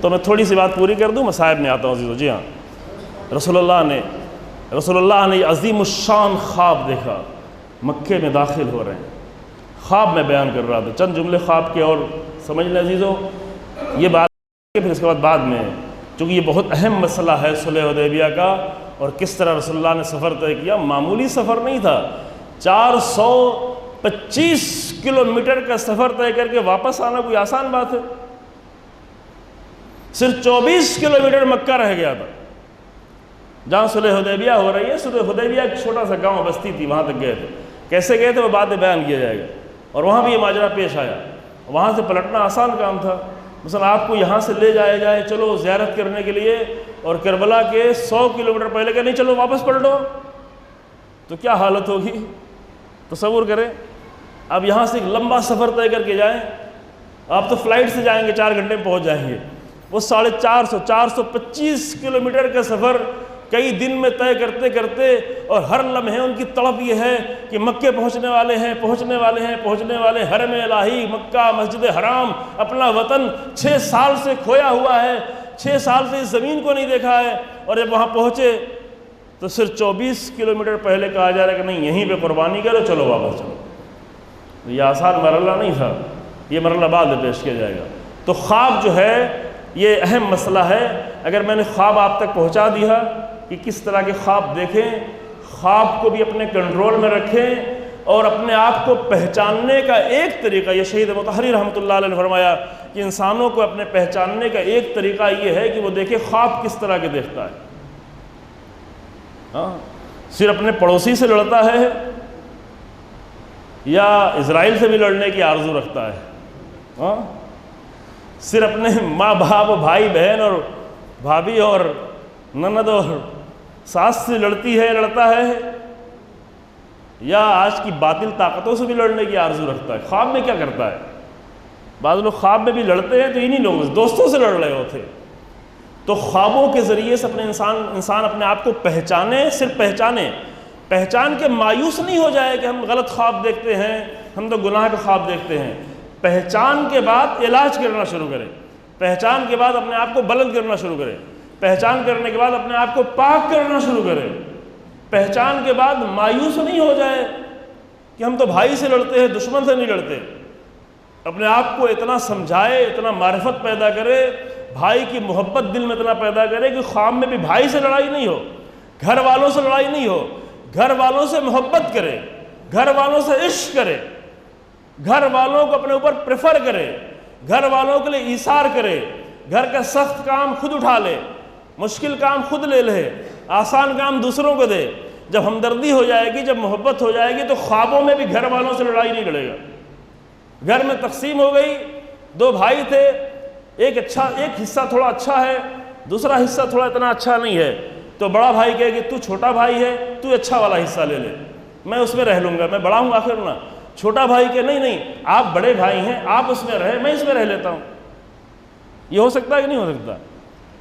تو میں تھوڑی سی بات پوری کر دوں، مصائب میں آتا ہوں عزیزو۔ جی ہاں، رسول اللہ نے عظیم الشان خواب دیکھا، مکے میں داخل ہو رہے ہیں، خواب میں بیان کر رہا تھا، چند جملے خواب کے اور سمجھ لیں عزیزو، یہ بات پھر اس کے بعد میں، چونکہ یہ بہت اہم مسئلہ ہے صلح حدیبیہ کا، اور کس طرح رسول اللہ نے سفر طے کیا۔ معمولی سفر نہیں تھا، 425 کلومیٹر کا سفر طے کر کے واپس آنا کوئی آسان بات ہے؟ صرف 24 کلومیٹر مکہ رہ گیا تھا جہاں صلح حدیبیہ ہو رہی ہے۔ صلح حدیبیہ ایک چھوٹا سا گاؤں بستی تھی، وہاں تک گئے تھے، کیسے گئے تھے وہ بعد میں بیان کیا جائے گا، اور وہاں بھی یہ ماجرا پیش آیا۔ وہاں سے پلٹنا آسان کام تھا، مثلا آپ کو یہاں سے لے جایا جائے چلو زیارت کرنے کے لیے، اور کربلا کے 100 کلومیٹر پہلے کہ نہیں چلو واپس پلٹو، تو کیا حالت ہوگی؟ تصور کریں، اب یہاں سے ایک لمبا سفر طے کر کے جائیں، آپ تو فلائٹ سے جائیں گے 4 گھنٹے میں پہنچ جائیں گے، وہ 425 کلومیٹر کا سفر کئی دن میں طے کرتے کرتے، اور ہر لمحے ان کی تڑپ یہ ہے کہ مکے پہنچنے والے ہیں، حرم الہی مکہ، مسجد حرام، اپنا وطن 6 سال سے کھویا ہوا ہے، 6 سال سے اس زمین کو نہیں دیکھا ہے، اور جب وہاں پہنچے تو صرف 24 کلومیٹر پہلے کہا جا رہا ہے کہ نہیں یہیں پہ قربانی کرو، چلو واپس چلو۔ یہ آسان مرحلہ نہیں تھا، یہ مرحلہ بعد میں پیش کیا جائے گا۔ تو خواب جو ہے یہ اہم مسئلہ ہے، اگر میں نے خواب آپ تک پہنچا دیا کہ کس طرح کے خواب دیکھیں، خواب کو بھی اپنے کنٹرول میں رکھیں، اور اپنے آپ کو پہچاننے کا ایک طریقہ، یہ شہید مطہری رحمۃ اللہ علیہ نے فرمایا کہ انسانوں کو اپنے پہچاننے کا ایک طریقہ یہ ہے کہ وہ دیکھے خواب کس طرح کے دیکھتا ہے۔ ہاں، صرف اپنے پڑوسی سے لڑتا ہے یا اسرائیل سے بھی لڑنے کی آرزو رکھتا ہے؟ ہاں، صرف اپنے ماں باپ، بھائی بہن اور بھابھی اور نند اور ساس سے لڑتا ہے، یا آج کی باطل طاقتوں سے بھی لڑنے کی آرزو رکھتا ہے؟ خواب میں کیا کرتا ہے؟ بعض لوگ خواب میں بھی لڑتے ہیں تو انہی لوگوں سے، دوستوں سے لڑ رہے ہوتے۔ تو خوابوں کے ذریعے سے اپنے انسان اپنے آپ کو پہچانے، صرف پہچان کے مایوس نہیں ہو جائے کہ ہم غلط خواب دیکھتے ہیں، ہم تو گناہ کا خواب دیکھتے ہیں۔ پہچان کے بعد علاج کرنا شروع کریں، پہچان کے بعد اپنے آپ کو بلند کرنا شروع کریں، پہچان کرنے کے بعد اپنے آپ کو پاک کرنا شروع کریں، پہچان کے بعد مایوس نہیں ہو جائے کہ ہم تو بھائی سے لڑتے ہیں، دشمن سے نہیں لڑتے۔ اپنے آپ کو اتنا سمجھائے، اتنا معرفت پیدا کرے، بھائی کی محبت دل میں اتنا پیدا کرے کہ خواب میں بھی بھائی سے لڑائی نہیں ہو، گھر والوں سے لڑائی نہیں ہو، گھر والوں سے محبت کرے، گھر والوں سے عشق کرے، گھر والوں کو اپنے اوپر پریفر کرے، گھر والوں کے لیے ایثار کرے، گھر کا سخت کام خود اٹھا لے، مشکل کام خود لے لے، آسان کام دوسروں کو دے۔ جب ہمدردی ہو جائے گی، جب محبت ہو جائے گی، تو خوابوں میں بھی گھر والوں سے لڑائی نہیں لڑے گا۔ گھر میں تقسیم ہو گئی، 2 بھائی تھے، ایک حصہ تھوڑا اچھا ہے، دوسرا حصہ تھوڑا اتنا اچھا نہیں ہے، تو بڑا بھائی کہے کہ تو چھوٹا بھائی ہے، تو اچھا والا حصہ لے لے، میں اس میں رہ لوں گا، میں بڑا ہوں آخر نا۔ چھوٹا بھائی کہ نہیں آپ بڑے بھائی ہیں، آپ اس میں رہے، میں اس میں رہ لیتا ہوں۔ یہ ہو سکتا ہے کہ نہیں ہو سکتا؟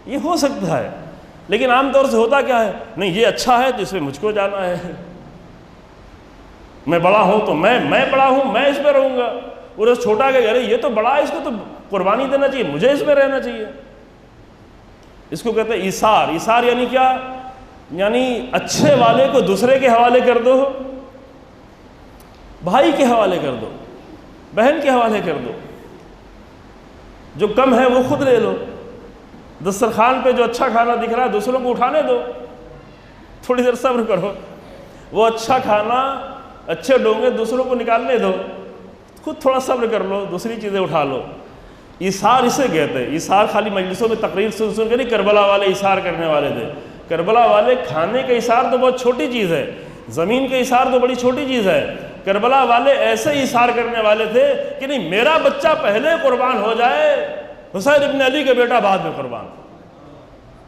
یہ ہو سکتا ہے، لیکن عام طور سے ہوتا کیا ہے؟ نہیں یہ اچھا ہے تو اس میں مجھ کو جانا ہے، میں بڑا ہوں تو میں بڑا ہوں، میں اس میں رہوں گا، اور اس چھوٹا کہ ارے یہ تو بڑا ہے، اس کو تو قربانی دینا چاہیے، مجھے اس میں رہنا چاہیے۔ اس کو کہتے ہیں ایثار۔ ایثار یعنی کیا؟ یعنی اچھے والے کو دوسرے کے حوالے کر دو، بھائی کے حوالے کر دو، بہن کے حوالے کر دو۔ جو کم ہے وہ خود لے لو، دسترخوان پہ جو اچھا کھانا دکھ رہا ہے دوسروں کو اٹھانے دو، تھوڑی دیر صبر کرو، وہ اچھا کھانا اچھے ڈونگے دوسروں کو نکالنے دو، خود تھوڑا صبر کر لو، دوسری چیزیں اٹھا لو۔ ایثار اسے کہتے ہیں۔ ایثار خالی مجلسوں میں تقریر سن کے نہیں، کربلا والے ایثار کرنے والے تھے۔ کربلا والے کھانے کا ایثار تو بہت چھوٹی چیز ہے، زمین کا ایثار تو بڑی چھوٹی چیز ہے۔ کربلا والے ایسے ایثار کرنے والے تھے کہ نہیں میرا بچہ پہلے قربان ہو جائے، حسین ابن علی کا بیٹا بعد میں قربان،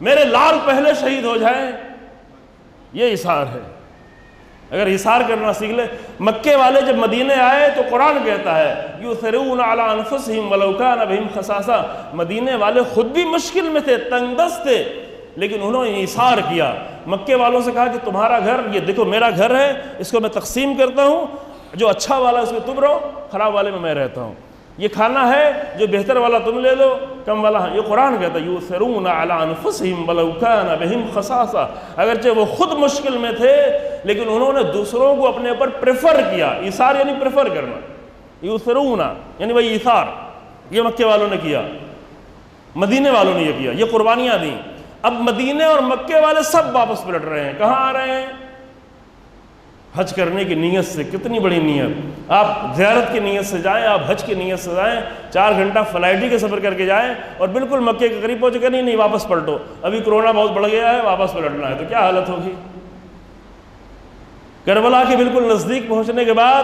میرے لال پہلے شہید ہو جائیں، یہ ایثار ہے۔ اگر ایثار کرنا سیکھ لے۔ مکے والے جب مدینے آئے تو قرآن کہتا ہے یؤثرون علی انفسہم ولو کان بہم خصاصہ، مدینے والے خود بھی مشکل میں تھے، تنگ دست تھے، لیکن انہوں نے ایثار کیا۔ مکے والوں سے کہا کہ تمہارا گھر یہ دیکھو میرا گھر ہے، اس کو میں تقسیم کرتا ہوں، جو اچھا والا اس میں تم رہو، خراب والے میں رہتا ہوں، یہ کھانا ہے جو بہتر والا تم لے لو، کم والا یہ قرآن کہتا ہے یؤثرون علی انفسہم ولو کان بہم خصاصہ، اگرچہ وہ خود مشکل میں تھے لیکن انہوں نے دوسروں کو اپنے اوپر پریفر کیا۔ ایثار یعنی پریفر کرنا، یؤثرون یعنی وہی ایثار، یہ مکے والوں نے کیا، مدینے والوں نے یہ کیا، یہ قربانیاں دیں۔ اب مدینے اور مکے والے سب واپس پلٹ رہے ہیں، کہاں آ رہے ہیں؟ حج کرنے کی نیت سے۔ کتنی بڑی نیت! آپ زیارت کی نیت سے جائیں، آپ حج کی نیت سے جائیں، 4 گھنٹہ فلائٹ کے سفر کر کے جائیں اور بالکل مکے کے قریب پہنچ کے نہیں واپس پلٹو، ابھی کرونا بہت بڑھ گیا ہے واپس پلٹنا ہے، تو کیا حالت ہوگی؟ کربلا کے بالکل نزدیک پہنچنے کے بعد،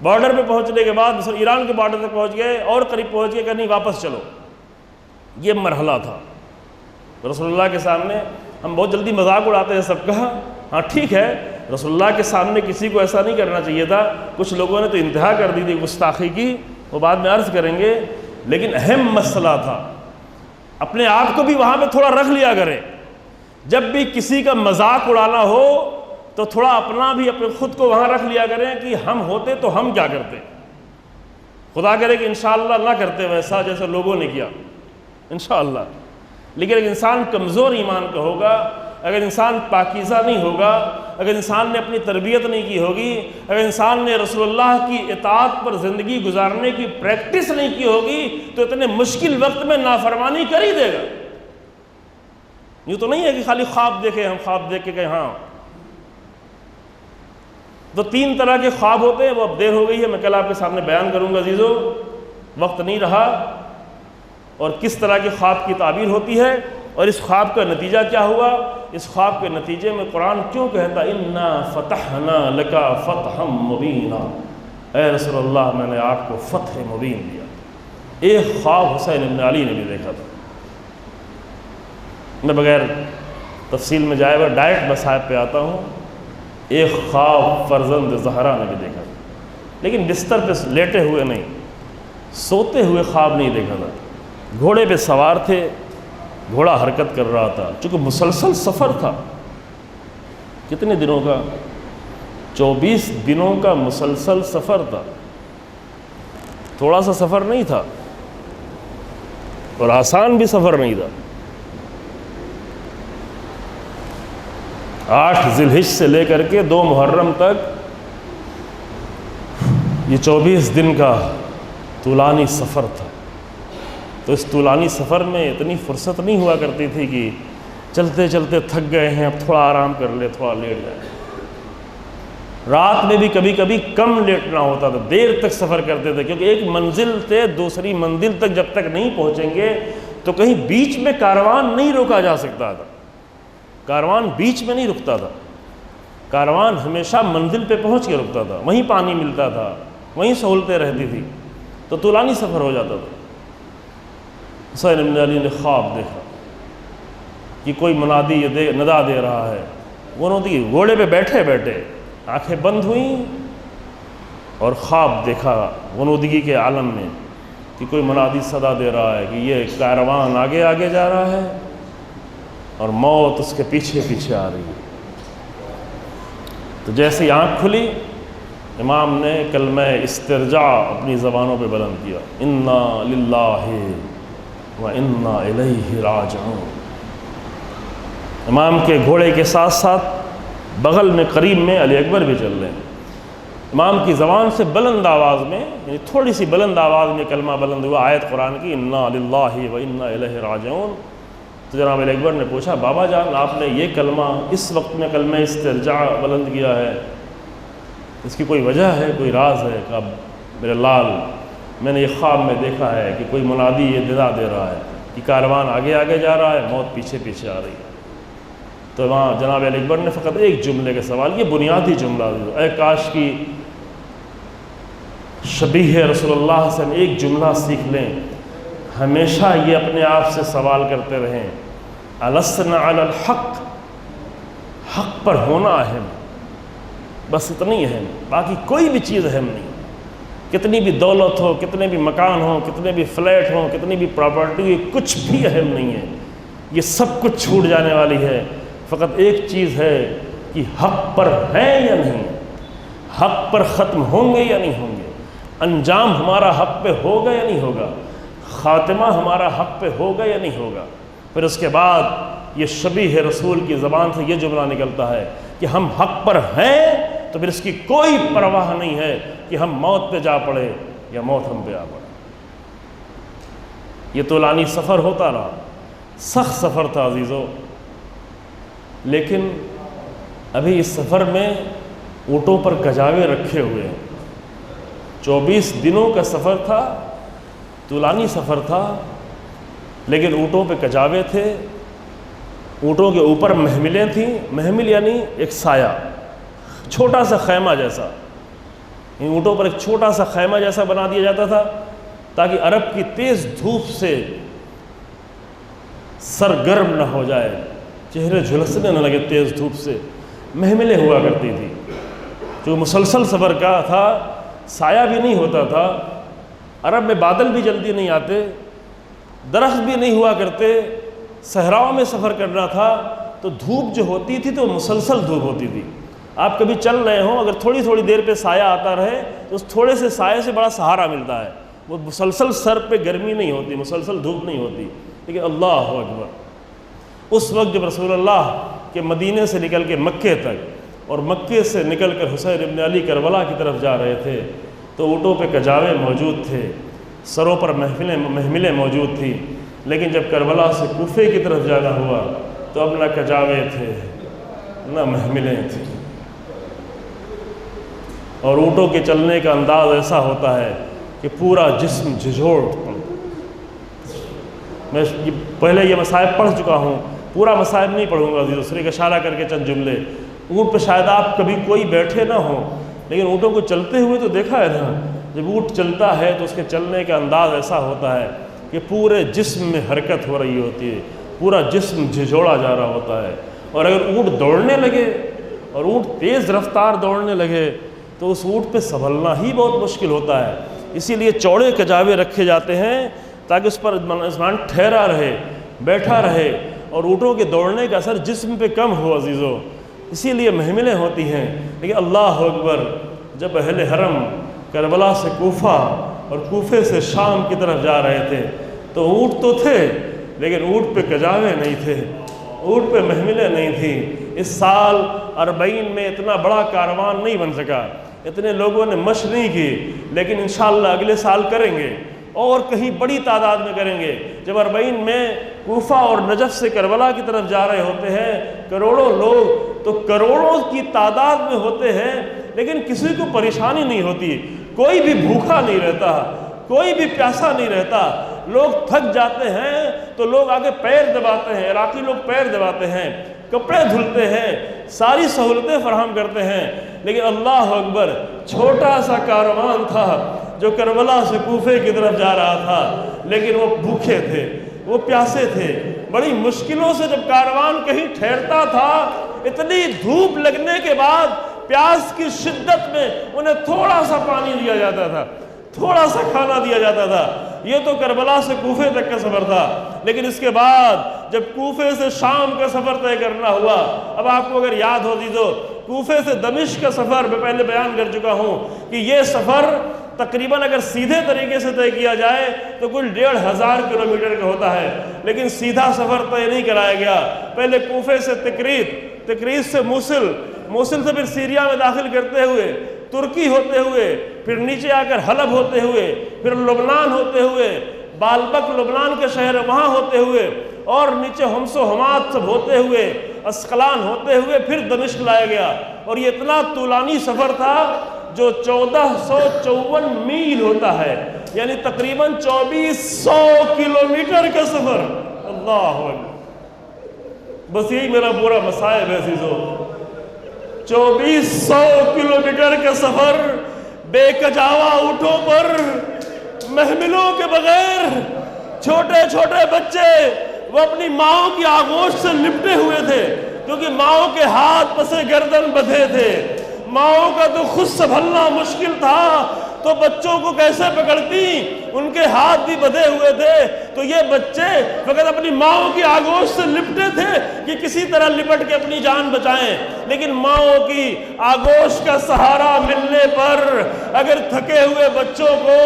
بارڈر پہ پہنچنے کے بعد، ایران کے بارڈر تک پہنچ گئے اور قریب پہنچ گئے کہ نہیں واپس چلو، یہ مرحلہ تھا۔ رسول اللہ کے سامنے ہم بہت جلدی مذاق اڑاتے ہیں سب کا، ہاں ٹھیک ہے، رسول اللہ کے سامنے کسی کو ایسا نہیں کرنا چاہیے تھا، کچھ لوگوں نے تو انتہا کر دی تھی گستاخی کی، وہ بعد میں عرض کریں گے، لیکن اہم مسئلہ تھا۔ اپنے آپ کو بھی وہاں پہ تھوڑا رکھ لیا کریں، جب بھی کسی کا مذاق اڑانا ہو تو تھوڑا اپنا بھی اپنے خود کو وہاں رکھ لیا کریں کہ ہم ہوتے تو ہم کیا کرتے، خدا کرے کہ انشاءاللہ نہ کرتے ویسا جیسے لوگوں نے کیا انشاءاللہ۔ لیکن اگر انسان کمزور ایمان کا ہوگا، اگر انسان پاکیزہ نہیں ہوگا، اگر انسان نے اپنی تربیت نہیں کی ہوگی، اگر انسان نے رسول اللہ کی اطاعت پر زندگی گزارنے کی پریکٹس نہیں کی ہوگی تو اتنے مشکل وقت میں نافرمانی کر ہی دے گا۔ یہ تو نہیں ہے کہ خالی خواب دیکھیں، ہم خواب دیکھ کے کہیں ہاں۔ تو 3 طرح کے خواب ہوتے ہیں، وہ اب دیر ہو گئی ہے، میں کل آپ کے سامنے بیان کروں گا عزیزو، وقت نہیں رہا، اور کس طرح کے خواب کی تعبیر ہوتی ہے اور اس خواب کا نتیجہ کیا ہوا۔ اس خواب کے نتیجے میں قرآن کیوں کہتا اِنَّا فَتَحْنَا لَكَ فَتْحًا مُبِينًا، اے رسول اللہ میں نے آپ کو فتح مبین دیا۔ ایک خواب حسین ابن علی نے بھی دیکھا تھا، میں بغیر تفصیل میں جائے گا ڈائریکٹ مصائب پہ آتا ہوں۔ ایک خواب فرزند زہرا نے بھی دیکھا تھا، لیکن بستر پہ لیٹے ہوئے نہیں، سوتے ہوئے خواب نہیں دیکھا تھا۔ گھوڑے پہ سوار تھے، گھوڑا حرکت کر رہا تھا، چونکہ مسلسل سفر تھا، کتنے دنوں کا؟ 24 دنوں کا مسلسل سفر تھا، تھوڑا سا سفر نہیں تھا اور آسان بھی سفر نہیں تھا۔ 8 ذی الحجہ سے لے کر کے 2 محرم تک یہ 24 دن کا طولانی سفر تھا۔ تو اس طولانی سفر میں اتنی فرصت نہیں ہوا کرتی تھی کہ چلتے چلتے تھک گئے ہیں اب تھوڑا آرام کر لے، تھوڑا لیٹ جائے۔ رات میں بھی کبھی کبھی کم لیٹنا ہوتا تھا، دیر تک سفر کرتے تھے، کیونکہ ایک منزل سے دوسری منزل تک جب تک نہیں پہنچیں گے تو کہیں بیچ میں کاروان نہیں روکا جا سکتا تھا، کاروان بیچ میں نہیں رکتا تھا، کاروان ہمیشہ منزل پہ پہنچ کے رکتا تھا، وہیں پانی ملتا تھا، وہیں سہولتیں رہتی تھی، تو طولانی سفر ہو جاتا تھا۔ حسین ابن علی نے خواب دیکھا کہ کوئی منادی ندا دے رہا ہے، وہ گھوڑے پہ بیٹھے بیٹھے آنکھیں بند ہوئیں اور خواب دیکھا غنودگی کے عالم میں کہ کوئی منادی صدا دے رہا ہے کہ یہ کاروان آگے آگے جا رہا ہے اور موت اس کے پیچھے پیچھے آ رہی ہے۔ تو جیسے ہی آنکھ کھلی، امام نے کلمہ استرجاع اپنی زبانوں پہ بلند کیا، انا للہ وَإِنَّا إِلَيْهِ رَاجِعُونَ۔ امام کے گھوڑے کے ساتھ ساتھ بغل میں قریب میں علی اکبر بھی چل رہے ہیں۔ امام کی زبان سے بلند آواز میں، یعنی تھوڑی سی بلند آواز میں کلمہ بلند ہوا، آیت قرآن کی انا للہ و انا الیہ راجعون۔ تو جناب علی اکبر نے پوچھا بابا جان آپ نے یہ کلمہ اس وقت میں کلمہ استرجاع بلند کیا ہے، اس کی کوئی وجہ ہے، کوئی راز ہے؟ کہ اب میرے لال میں نے یہ خواب میں دیکھا ہے کہ کوئی منادی یہ ندا دے رہا ہے کہ کاروان آگے آگے جا رہا ہے، موت پیچھے پیچھے آ رہی ہے۔ تو وہاں جناب علی اکبر نے فقط ایک جملے کا سوال، یہ بنیادی جملہ، اے کاش کی شبیہ رسول اللہ سے ہم ایک جملہ سیکھ لیں، ہمیشہ یہ اپنے آپ سے سوال کرتے رہیں، السنا علی الحق، حق پر ہونا اہم، بس اتنی اہم، باقی کوئی بھی چیز اہم نہیں۔ کتنی بھی دولت ہو، کتنے بھی مکان ہوں، کتنے بھی فلیٹ ہوں، کتنی بھی پراپرٹی ہو، کچھ بھی اہم نہیں ہے، یہ سب کچھ چھوٹ جانے والی ہے۔ فقط ایک چیز ہے کہ حق پر ہیں یا نہیں، حق پر ختم ہوں گے یا نہیں ہوں گے، انجام ہمارا حق پہ ہوگا یا نہیں ہوگا، خاتمہ ہمارا حق پہ ہوگا یا نہیں ہوگا۔ پھر اس کے بعد یہ شبیہ رسول کی زبان سے یہ جملہ نکلتا ہے کہ ہم حق پر ہیں، تو پھر اس کی کوئی پرواہ نہیں ہے کہ ہم موت پہ جا پڑے یا موت ہم پہ آ پڑے۔ یہ طولانی سفر ہوتا رہا، سخت سفر تھا عزیزو، لیکن ابھی اس سفر میں اونٹوں پر کجاوے رکھے ہوئے ہیں۔ 24 دنوں کا سفر تھا، طولانی سفر تھا، لیکن اونٹوں پہ کجاوے تھے، اونٹوں کے اوپر محملیں تھیں۔ محمل یعنی ایک سایہ، چھوٹا سا خیمہ جیسا، ان اونٹوں پر ایک چھوٹا سا خیمہ جیسا بنا دیا جاتا تھا تاکہ عرب کی تیز دھوپ سے سر گرم نہ ہو جائے، چہرے جھلسنے نہ لگے تیز دھوپ سے۔ محملیں ہوا کرتی تھی، جو مسلسل سفر کا تھا، سایہ بھی نہیں ہوتا تھا، عرب میں بادل بھی جلدی نہیں آتے، درخت بھی نہیں ہوا کرتے، صحراؤں میں سفر کرنا تھا، تو دھوپ جو ہوتی تھی تو مسلسل دھوپ ہوتی تھی۔ آپ کبھی چل رہے ہوں، اگر تھوڑی تھوڑی دیر پہ سایہ آتا رہے تو اس تھوڑے سے سایہ سے بڑا سہارا ملتا ہے، وہ مسلسل سر پہ گرمی نہیں ہوتی، مسلسل دھوپ نہیں ہوتی۔ لیکن اللہ اکبر، اس وقت جب رسول اللہ کے مدینے سے نکل کے مکے تک اور مکے سے نکل کر حسین ابن علی کربلا کی طرف جا رہے تھے، تو اونٹوں پہ کجاوے موجود تھے، سروں پر محملیں موجود تھی، لیکن جب کربلا سے کوفے کی طرف جانا ہوا تو اب نہ کجاوے تھے نہ محملیں تھیں، اور اونٹوں کے چلنے کا انداز ایسا ہوتا ہے کہ پورا جسم جھنجھوڑ۔ میں پہلے یہ مصائب پڑھ چکا ہوں، پورا مصائب نہیں پڑھوں گا عزیزو، صرف اشارہ کر کے چند جملے۔ اونٹ پہ شاید آپ کبھی کوئی بیٹھے نہ ہوں، لیکن اونٹوں کو چلتے ہوئے تو دیکھا ہے نا، جب اونٹ چلتا ہے تو اس کے چلنے کا انداز ایسا ہوتا ہے کہ پورے جسم میں حرکت ہو رہی ہوتی ہے، پورا جسم جھنجھوڑا جا رہا ہوتا ہے۔ اور اگر اونٹ دوڑنے لگے اور اونٹ تیز رفتار دوڑنے لگے تو اس اونٹ پہ سنبھلنا ہی بہت مشکل ہوتا ہے۔ اسی لیے چوڑے کجاوے رکھے جاتے ہیں تاکہ اس پر انسان ٹھہرا رہے، بیٹھا رہے، اور اونٹوں کے دوڑنے کا اثر جسم پہ کم ہو عزیزو، اسی لیے محملیں ہوتی ہیں۔ لیکن اللہ اکبر، جب اہل حرم کربلا سے کوفہ اور کوفے سے شام کی طرف جا رہے تھے تو اونٹ تو تھے، لیکن اونٹ پہ کجاوے نہیں تھے، اونٹ پہ محملیں نہیں تھیں۔ اس سال 40 میں اتنا بڑا کاروان نہیں بن سکا، اتنے لوگوں نے مشق نہیں کی، لیکن انشاءاللہ اگلے سال کریں گے، اور کہیں بڑی تعداد میں کریں گے۔ جب 40 میں کوفہ اور نجف سے کربلا کی طرف جا رہے ہوتے ہیں کروڑوں لوگ، تو کروڑوں کی تعداد میں ہوتے ہیں، لیکن کسی کو پریشانی نہیں ہوتی، کوئی بھی بھوکا نہیں رہتا، کوئی بھی پیاسا نہیں رہتا۔ لوگ تھک جاتے ہیں تو لوگ آگے پیر دباتے ہیں، عراقی لوگ پیر دباتے ہیں، کپڑے دھلتے ہیں، ساری سہولتیں فراہم کرتے ہیں، لیکن اللہ اکبر، چھوٹا سا کاروان تھا جو کربلا سے کوفے کی طرف جا رہا تھا، لیکن وہ بھوکے تھے، وہ پیاسے تھے۔ بڑی مشکلوں سے جب کاروان کہیں ٹھہرتا تھا، اتنی دھوپ لگنے کے بعد پیاس کی شدت میں انہیں تھوڑا سا پانی دیا جاتا تھا، تھوڑا سا کھانا دیا جاتا تھا۔ یہ تو کربلا سے کوفے تک کا سفر تھا، لیکن اس کے بعد جب کوفے سے شام کا سفر طے کرنا ہوا، اب آپ کو اگر یاد ہو عزیزو، کوفے سے دمشق کا سفر میں پہلے بیان کر چکا ہوں کہ یہ سفر تقریباً اگر سیدھے طریقے سے طے کیا جائے تو کل 1500 کلومیٹر کا ہوتا ہے، لیکن سیدھا سفر طے نہیں کرایا گیا۔ پہلے کوفے سے تکریت، تکریت سے موصل، موصل سے پھر سیریا میں داخل کرتے ہوئے ترکی ہوتے ہوئے، پھر نیچے آ کر حلب ہوتے ہوئے، پھر لبنان ہوتے ہوئے، بالبک لبنان کے شہر وہاں ہوتے ہوئے، اور نیچے حمص و حماد سب ہوتے ہوئے، اسقلان ہوتے ہوئے پھر دمشق لایا گیا۔ اور یہ اتنا طولانی سفر تھا جو 1454 میل ہوتا ہے، یعنی تقریباً 2400 کلومیٹر کا سفر۔ اللہ اکبر، بس یہی میرا پورا مصائب ہے عزیزو، 2400 کلومیٹر کا سفر بے کجاوا اونٹوں پر، محملوں کے بغیر، چھوٹے چھوٹے بچے وہ اپنی ماؤں کی آغوش سے لپٹے ہوئے تھے، کیونکہ ماؤں کے ہاتھ پسے گردن بدھے تھے، ماؤں کا تو خود سنبھلنا مشکل تھا تو بچوں کو کیسے پکڑتی، ان کے ہاتھ بھی بدھے ہوئے تھے، تو یہ بچے فقط اپنی ماؤں کی آغوش سے لپٹے تھے کہ کسی طرح لپٹ کے اپنی جان بچائیں، لیکن ماؤں کی آغوش کا سہارا ملنے پر اگر تھکے ہوئے بچوں کو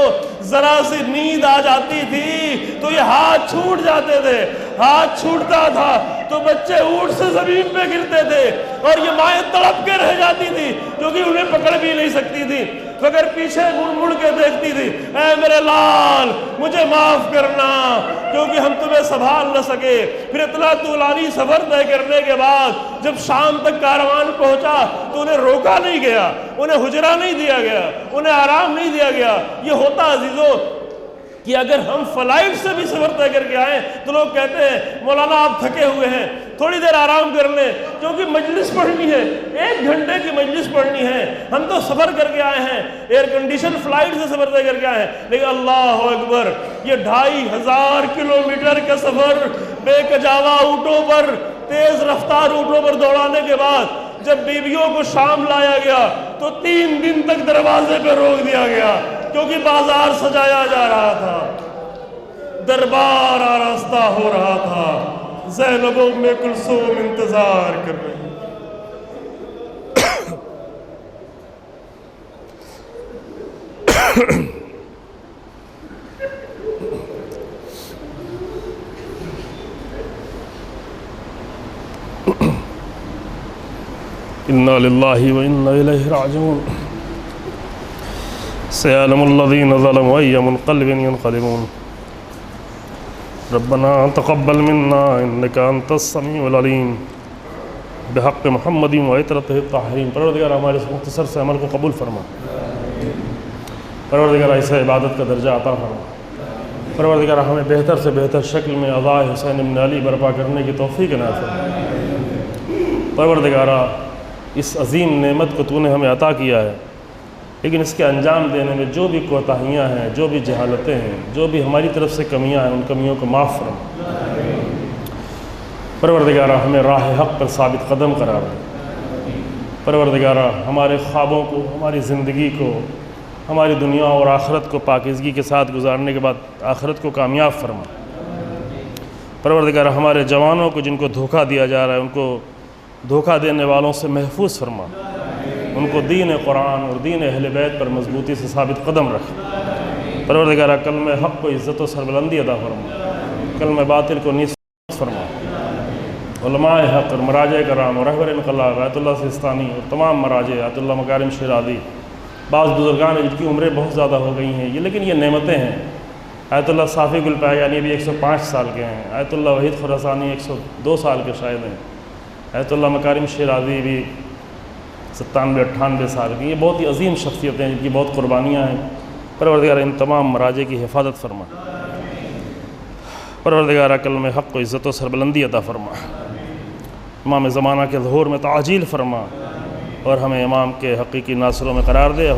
ذرا سی نیند آ جاتی تھی تو یہ ہاتھ چھوٹ جاتے تھے، ہاتھ چھوٹتا تھا تو بچے اونٹ سے زمین پہ گرتے تھے، اور یہ مائیں تڑپ کے رہ جاتی تھی کیونکہ انہیں پکڑ بھی نہیں سکتی تھی، مگر پیچھے مڑ مڑ کے دیکھتی تھی، اے میرے لال مجھے معاف کرنا کیونکہ ہم تمہیں سنبھال نہ سکے۔ پھر اتنا طولانی سفر طے کرنے کے بعد جب شام تک کاروان پہنچا تو انہیں روکا نہیں گیا، انہیں حجرہ نہیں دیا گیا، انہیں آرام نہیں دیا گیا۔ یہ ہوتا عزیزو کہ اگر ہم فلائٹ سے بھی سفر طے کر کے آئیں تو لوگ کہتے ہیں مولانا آپ تھکے ہوئے ہیں، تھوڑی دیر آرام کر لیں، کیونکہ مجلس پڑھنی ہے، 1 گھنٹے کی مجلس پڑھنی ہے، ہم تو سفر کر کے آئے ہیں، ایئر کنڈیشن فلائٹ سے سفر طے کر کے آئے ہیں، لیکن اللہ اکبر یہ 2500 کلومیٹر کا سفر بے کجاوا اونٹوں پر، تیز رفتار اونٹوں پر دوڑانے کے بعد جب بیویوں کو شام لایا گیا تو 3 دن تک دروازے پہ روک دیا گیا، کیونکہ بازار سجایا جا رہا تھا، دربار آراستہ ہو رہا تھا، زینب و ام کلثوم انتظار کر رہی۔ انا للہ و انا الیہ راجعون سيعلم الذين ظلموا أي منقلب ينقلبون ربنا تقبل منا إنك أنت السميع العليم بحق محمد وعترته الطاهرين۔ پروردگار ہمارے اس مختصر سے عمل کو قبول فرما، پروردگار ایسے عبادت کا درجہ عطا فرما، پروردگار ہمیں بہتر سے بہتر شکل میں عزاء حسین بن علی برپا کرنے کی توفیق عنایت فرما۔ پروردگارہ اس عظیم نعمت کو تو نے ہمیں عطا کیا ہے، لیکن اس کے انجام دینے میں جو بھی کوتاہیاں ہیں، جو بھی جہالتیں ہیں، جو بھی ہماری طرف سے کمیاں ہیں، ان کمیوں کو معاف فرما۔ پروردگارہ ہمیں راہ حق پر ثابت قدم قرار دے، پروردگارہ ہمارے خوابوں کو، ہماری زندگی کو، ہماری دنیا اور آخرت کو پاکیزگی کے ساتھ گزارنے کے بعد آخرت کو کامیاب فرما۔ پروردگارہ ہمارے جوانوں کو جن کو دھوکہ دیا جا رہا ہے ان کو دھوکہ دینے والوں سے محفوظ فرما، ان کو دین قرآن اور دین اہل بیت پر مضبوطی سے ثابت قدم رکھ۔ پروردگارہ کلمہ حق کو عزت و سربلندی عطا فرما، کلمہ باطل کو نیست فرما۔ علماء حق اور مراجع کرام اور رہبر انقلاب آیت اللہ سستانی اور تمام مراجع، آیت اللہ مکارم شیرازی، بعض بزرگان جن کی عمریں بہت زیادہ ہو گئی ہیں لیکن یہ نعمتیں ہیں۔ آیت اللہ صافی گلپایانی ابھی 105 سال کے ہیں، آیت اللہ وحید خراسانی 102 سال کے شاید ہیں، آیت اللہ مکارم شیرازی بھی 97-98 سال کی۔ یہ بہت ہی عظیم شخصیتیں ہیں جن کی بہت قربانیاں ہیں۔ پروردگار ان تمام مراجع کی حفاظت فرما، پروردگار کلمہ حق کو عزت و سربلندی عطا فرما، امام زمانہ کے ظہور میں تعجیل فرما اور ہمیں امام کے حقیقی ناصروں میں قرار دے۔